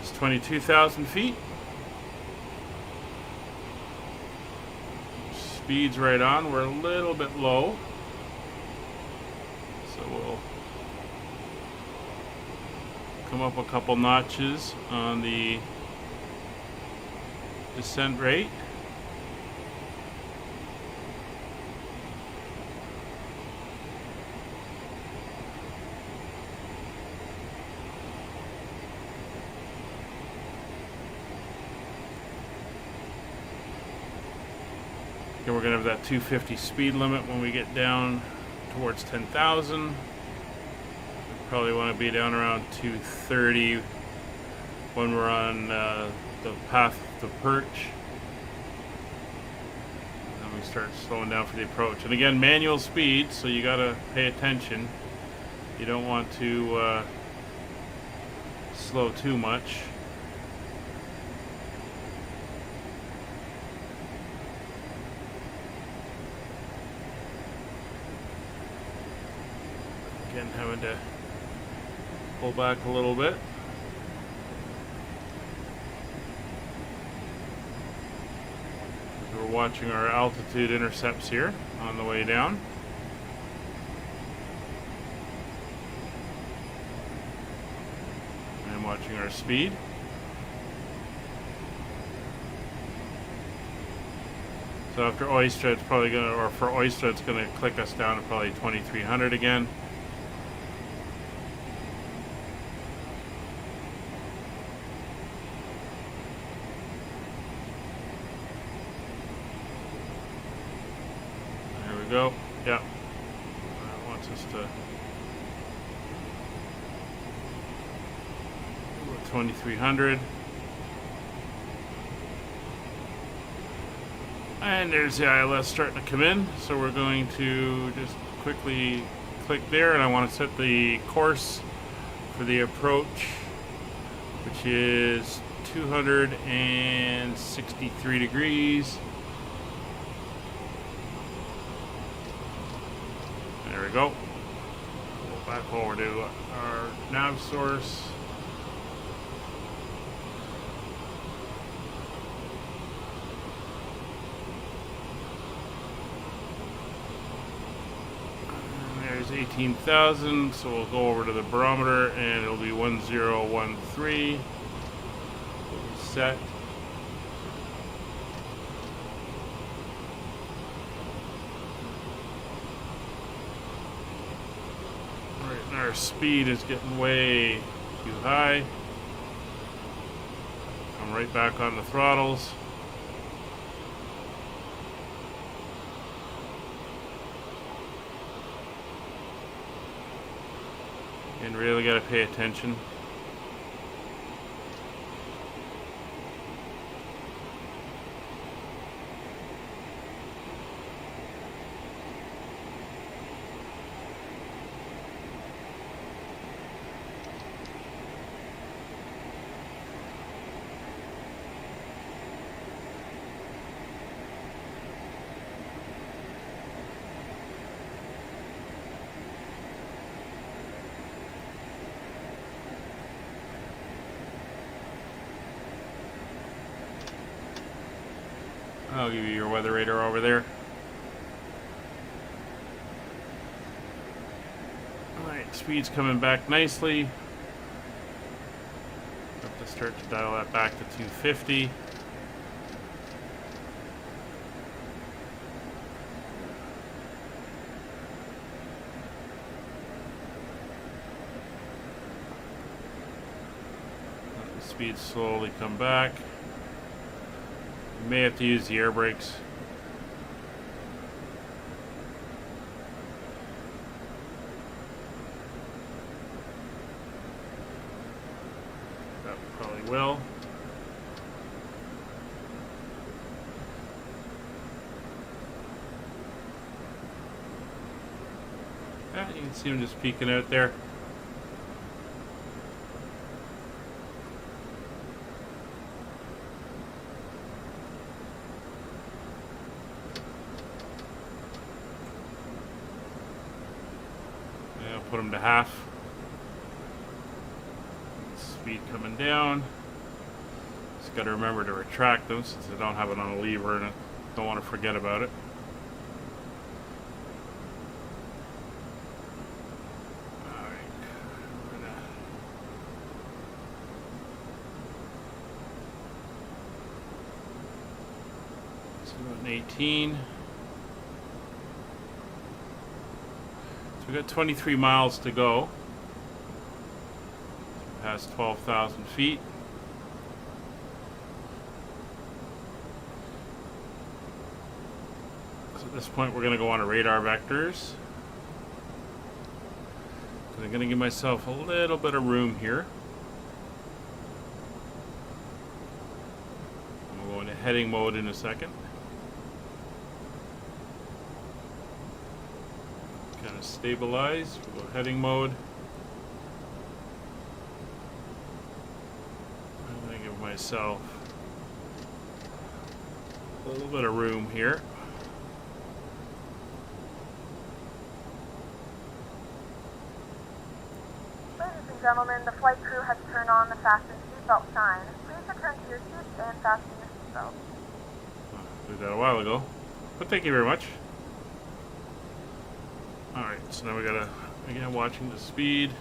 It's 22,000 feet. Speed's right on. We're a little bit low, so we'll come up a couple notches on the descent rate. Then we're going to have that 250 speed limit when we get down towards 10,000. We probably want to be down around 230 when we're on the path to Perch. And then we start slowing down for the approach. And again, manual speed, so you got to pay attention. You don't want to slow too much. Again, having to pull back a little bit. We're watching our altitude intercepts here on the way down. And watching our speed. So after Oyster, it's probably gonna, or for Oyster, it's gonna click us down to probably 2300 again. Go. Yeah. That wants us to 2300. And there's the ILS starting to come in. So we're going to just quickly click there, and I want to set the course for the approach, which is 263 degrees. There we go. Go back over to our nav source. And there's 18,000, so we'll go over to the barometer and it'll be 1013. We'll be set. Our speed is getting way too high. Come right back on the throttles. And really got to pay attention. I'll give you your weather radar over there. Alright, speed's coming back nicely. Have to start to dial that back to 250. Let the speed slowly come back. You may have to use the air brakes. That probably will. Yeah, you can see them just peeking out there. Put them to half. Speed coming down. Just got to remember to retract them since I don't have it on a lever and I don't want to forget about it. Alright. 18. So we got 23 miles to go. Past 12,000 feet. So at this point we're going to go on to radar vectors. So I'm going to give myself a little bit of room here. I'm going to go into heading mode in a second. Kind of stabilize. We'll go heading mode. I'm going to give myself a little bit of room here. Ladies and gentlemen, the flight crew has turned on the fasten seatbelt sign. Please return to your seats and fasten your seatbelt. Did that a while ago, but thank you very much. Alright, so now we gotta, again, watching the speed.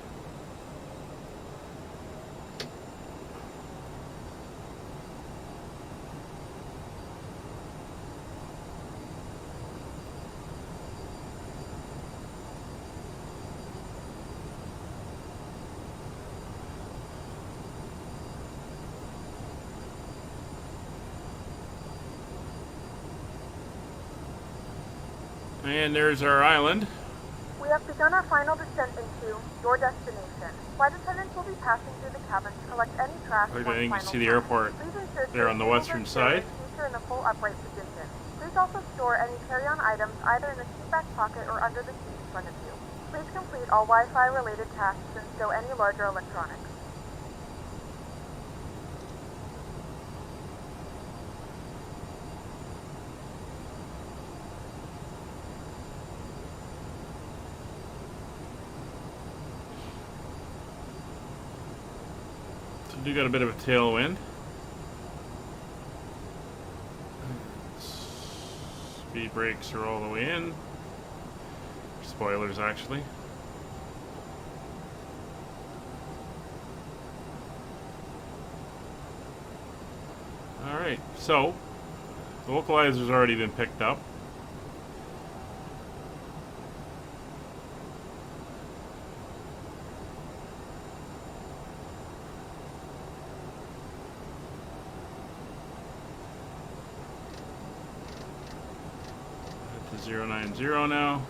And there's our island. We have begun our final descent into your destination. Flight attendants will be passing through the cabin to collect any trash. I think you can see the airport there on the western side. Feature in the full upright position. Please also store any carry-on items either in the seat back pocket or under the seat in front of you. Please complete all Wi-Fi related tasks and stow any larger electronics. We do got a bit of a tailwind. Speed brakes are all the way in. Spoilers, actually. Alright, so the localizer's already been picked up. To 090 now.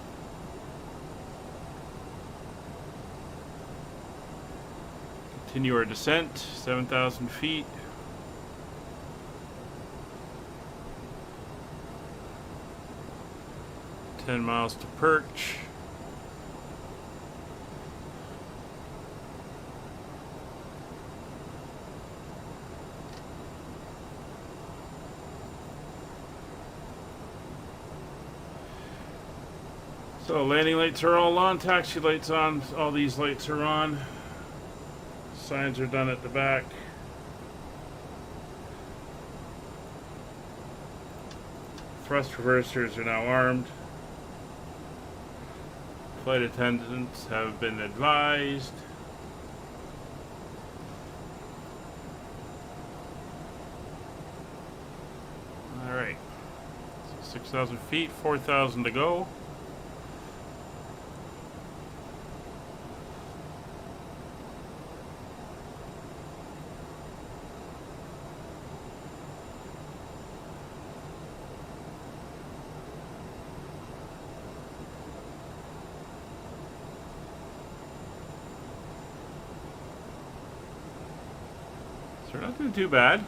Continue our descent, 7,000 feet. $10 miles to perch. So landing lights are all on, taxi lights on, all these lights are on. Signs are done at the back. Thrust reversers are now armed. Flight attendants have been advised. Alright. So 6,000 feet, 4,000 to go. We're not doing too bad.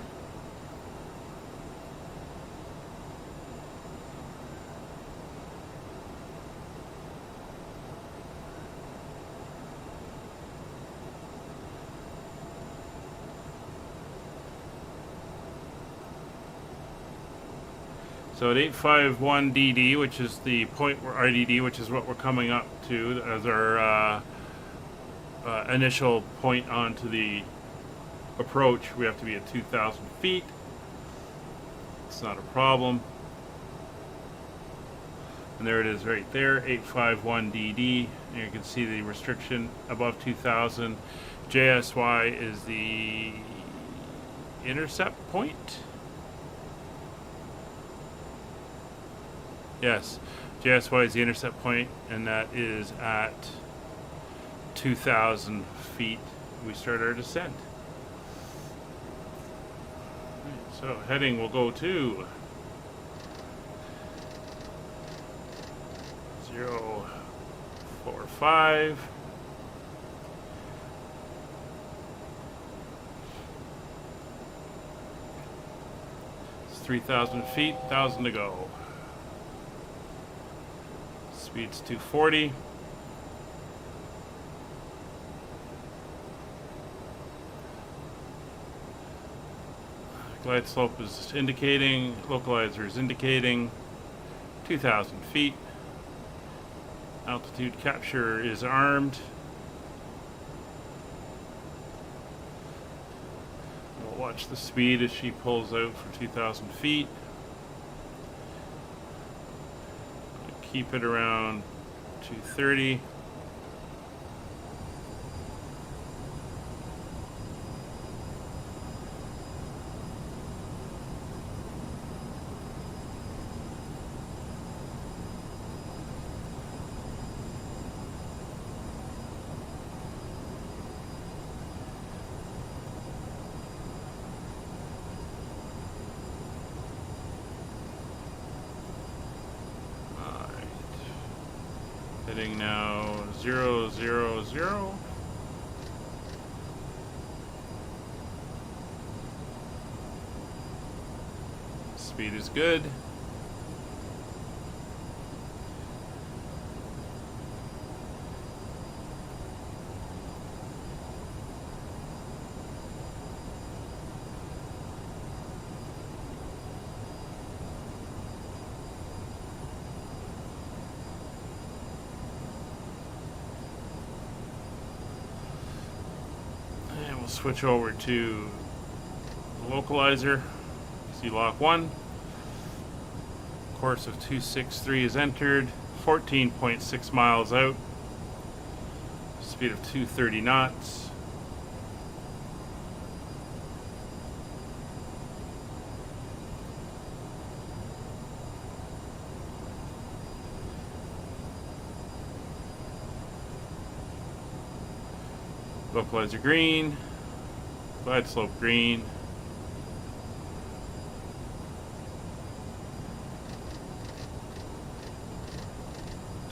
So at 851 DD, which is the point where RDD, which is what we're coming up to as our initial point onto the approach, we have to be at 2,000 feet. It's not a problem. And there it is right there, 851 DD. And you can see the restriction above 2,000. JSY is the intercept point. Yes, JSY is the intercept point, and that is at 2,000 feet. We start our descent. So heading will go to 045. It's 3,000 feet, 1,000 to go. Speed's 240. Glide slope is indicating, localizer is indicating 2,000 feet. Altitude capture is armed. We'll watch the speed as she pulls out for 2,000 feet. Keep it around 230. Heading now 000. Speed is good. Switch over to the localizer. See lock 1. Course of 263 is entered. 14.6 miles out. Speed of 230 knots. Localizer green. Glide slope green.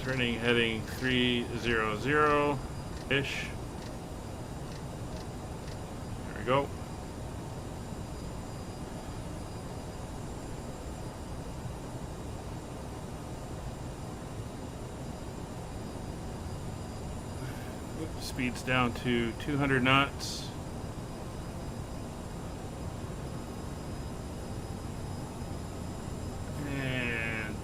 Turning heading 300-ish. we go. Speed's down to 200 knots. And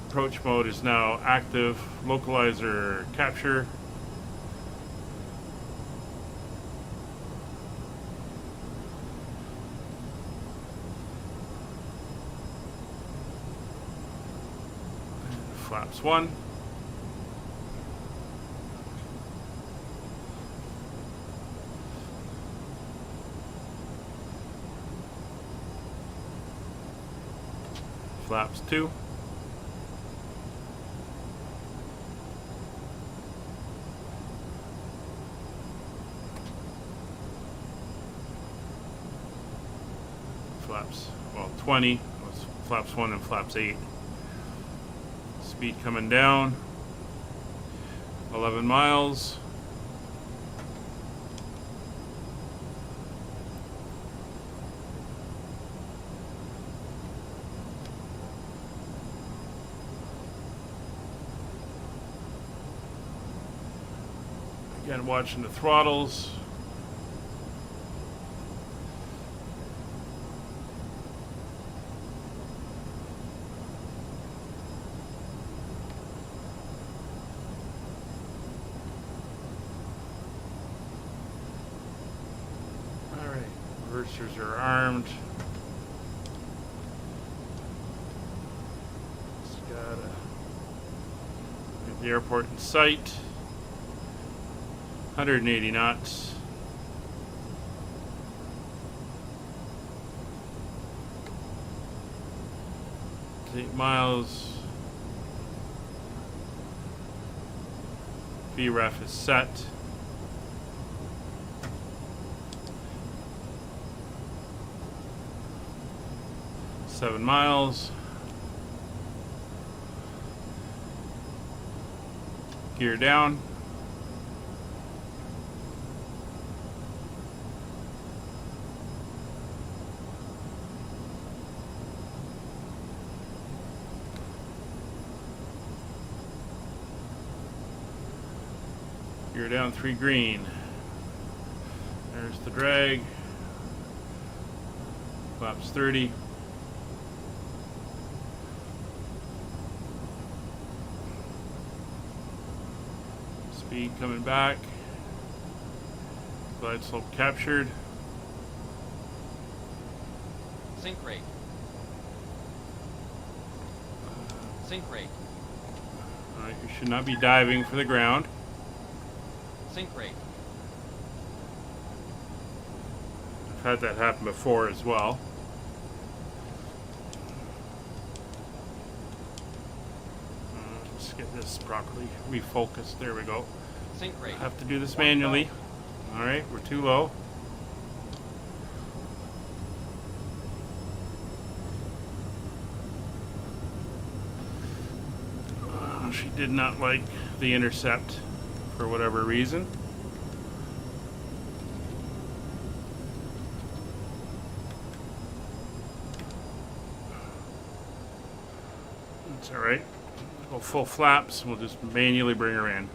approach mode is now active. Localizer capture. Flaps 1. Flaps 2. Flaps, well, 20. Flaps 1 and flaps 8. Speed coming down. 11 miles. Again, watching the throttles. All right, reversers are armed. Just gotta get the airport in sight. 180 knots. It's 8 miles. VREF is set. Seven miles. Gear down. You're down 3 green. There's the drag. Flaps 30. Speed coming back. Glide slope captured. Sink rate. Sink rate. Alright, you should not be diving for the ground. Sink rate. I've had that happen before as well. Let's get this properly refocused. There we go. Sink rate. Have to do this manually. Alright, we're too low. She did not like the intercept for whatever reason. That's alright. Go full flaps, we'll just manually bring her in.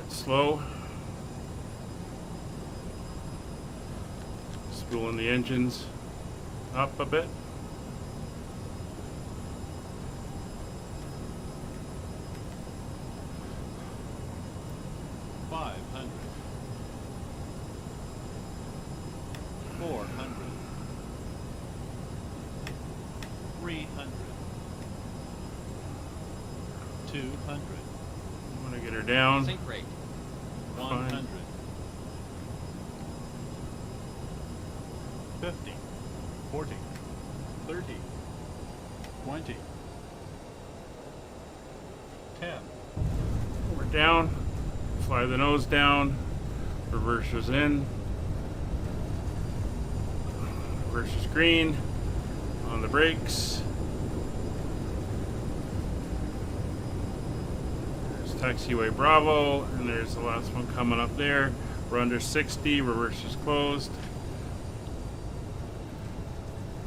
Slow. Spooling the engines up a bit. $500, $400, $300, 200. I'm gonna get her down. Sink rate. 100. 50. 40. 30. 20. 10. We're down. Fly the nose down. Reversers in. Reversers green. On the brakes. There's taxiway Bravo, and there's the last one coming up there. We're under 60. Reversers closed.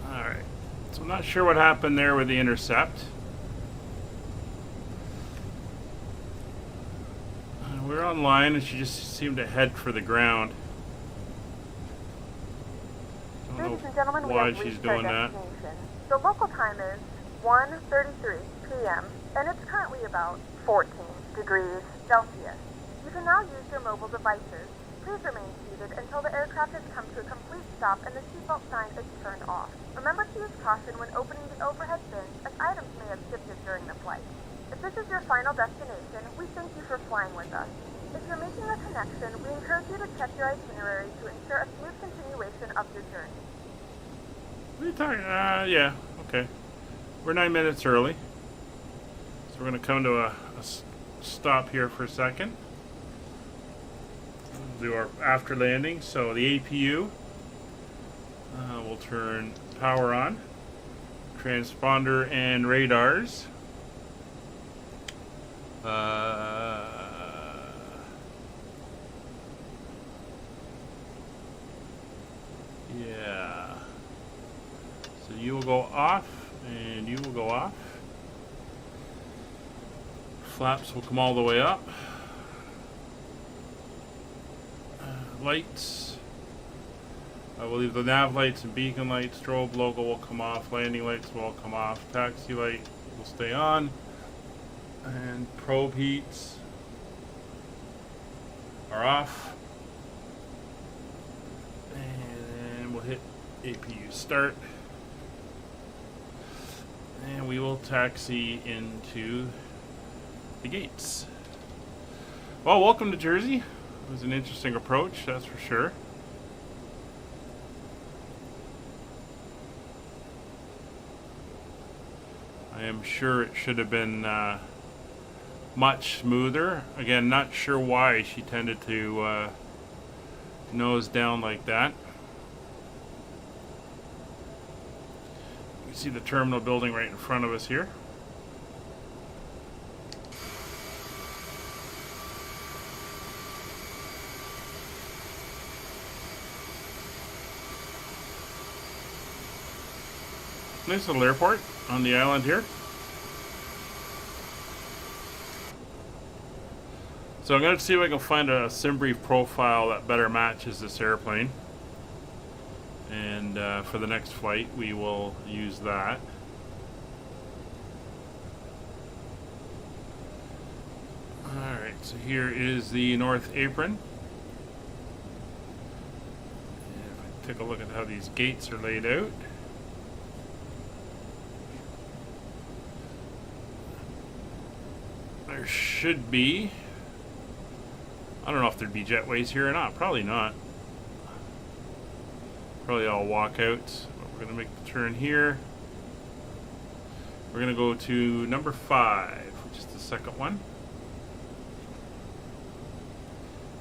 Alright. So I'm not sure what happened there with the intercept. We're online and she just seemed to head for the ground. Don't Ladies know and gentlemen, we why have she's reached our doing that. destination. The local time is 1:33 p.m. and it's currently about 14 degrees Celsius. You can now use your mobile devices. Please remain seated until the aircraft has come to a complete stop and the seatbelt sign is turned off. Remember to use caution when opening the overhead bins as items may have shifted during the flight. If this is your final destination, we thank you for flying with us. If you're making a connection, we encourage you to check your itinerary to ensure a smooth continuation of your journey. What are you talking? Yeah, okay. We're 9 minutes early. So we're going to come to a stop here for a second. We'll do our after landing. So the APU will turn power on. Transponder and radars. Yeah. So you will go off, and you will go off. Flaps will come all the way up. Lights. I will leave the nav lights and beacon lights. Strobe logo will come off. Landing lights will all come off. Taxi light will stay on. And probe heats are off. And we'll hit APU start. And we will taxi into the gates. Well, welcome to Jersey. It was an interesting approach, that's for sure. I am sure it should have been much smoother. Again, not sure why she tended to nose down like that. You can see the terminal building right in front of us here. Nice little airport on the island here. So I'm going to see if I can find a SimBrief profile that better matches this airplane. And for the next flight, we will use that. Alright, so here is the north apron. And if I take a look at how these gates are laid out. There should be, I don't know if there'd be jetways here or not. Probably not. Probably all walkouts. But we're going to make the turn here. We're going to go to number 5, which is the second one.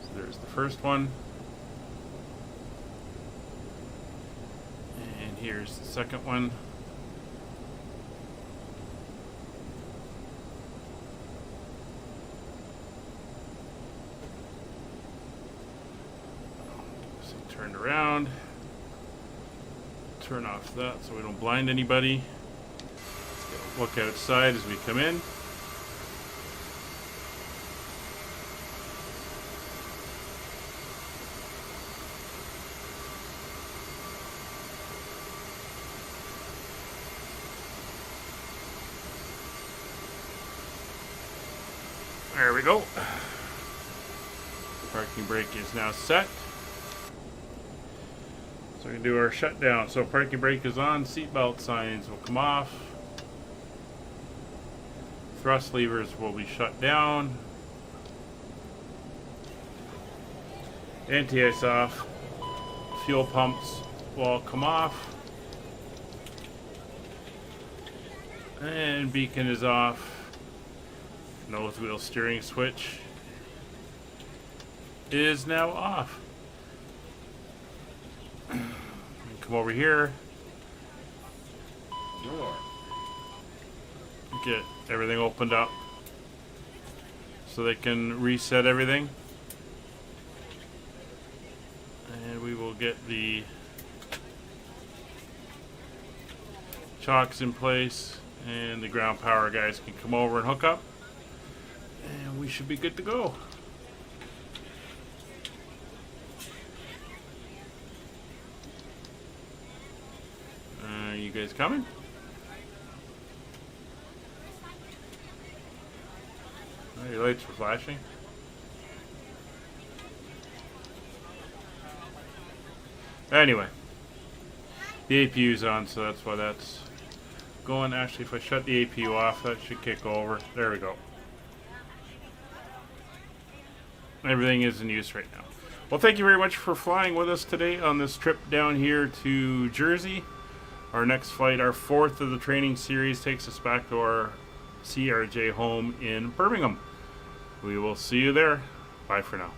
So there's the first one. And here's the second one. Turned around, turn off that so we don't blind anybody. Look outside as we come in. There we go. Parking brake is now set. So we can do our shutdown. So parking brake is on, seatbelt signs will come off. thrust levers will be shut down. Anti-ice off. Fuel pumps will come off. And beacon is off. Nose wheel steering switch is now off. Come over here. Door. Get everything opened up so they can reset everything. And we will get the chocks in place, and the ground power guys can come over and hook up, and we should be good to go. You guys coming? Oh, your lights were flashing. Anyway, the APU's on, so that's why that's going. Actually, if I shut the APU off, that should kick over. There we go. Everything is in use right now. Well, thank you very much for flying with us today on this trip down here to Jersey. Our next flight, our fourth of the training series, takes us back to our CRJ home in Birmingham. We will see you there. Bye for now.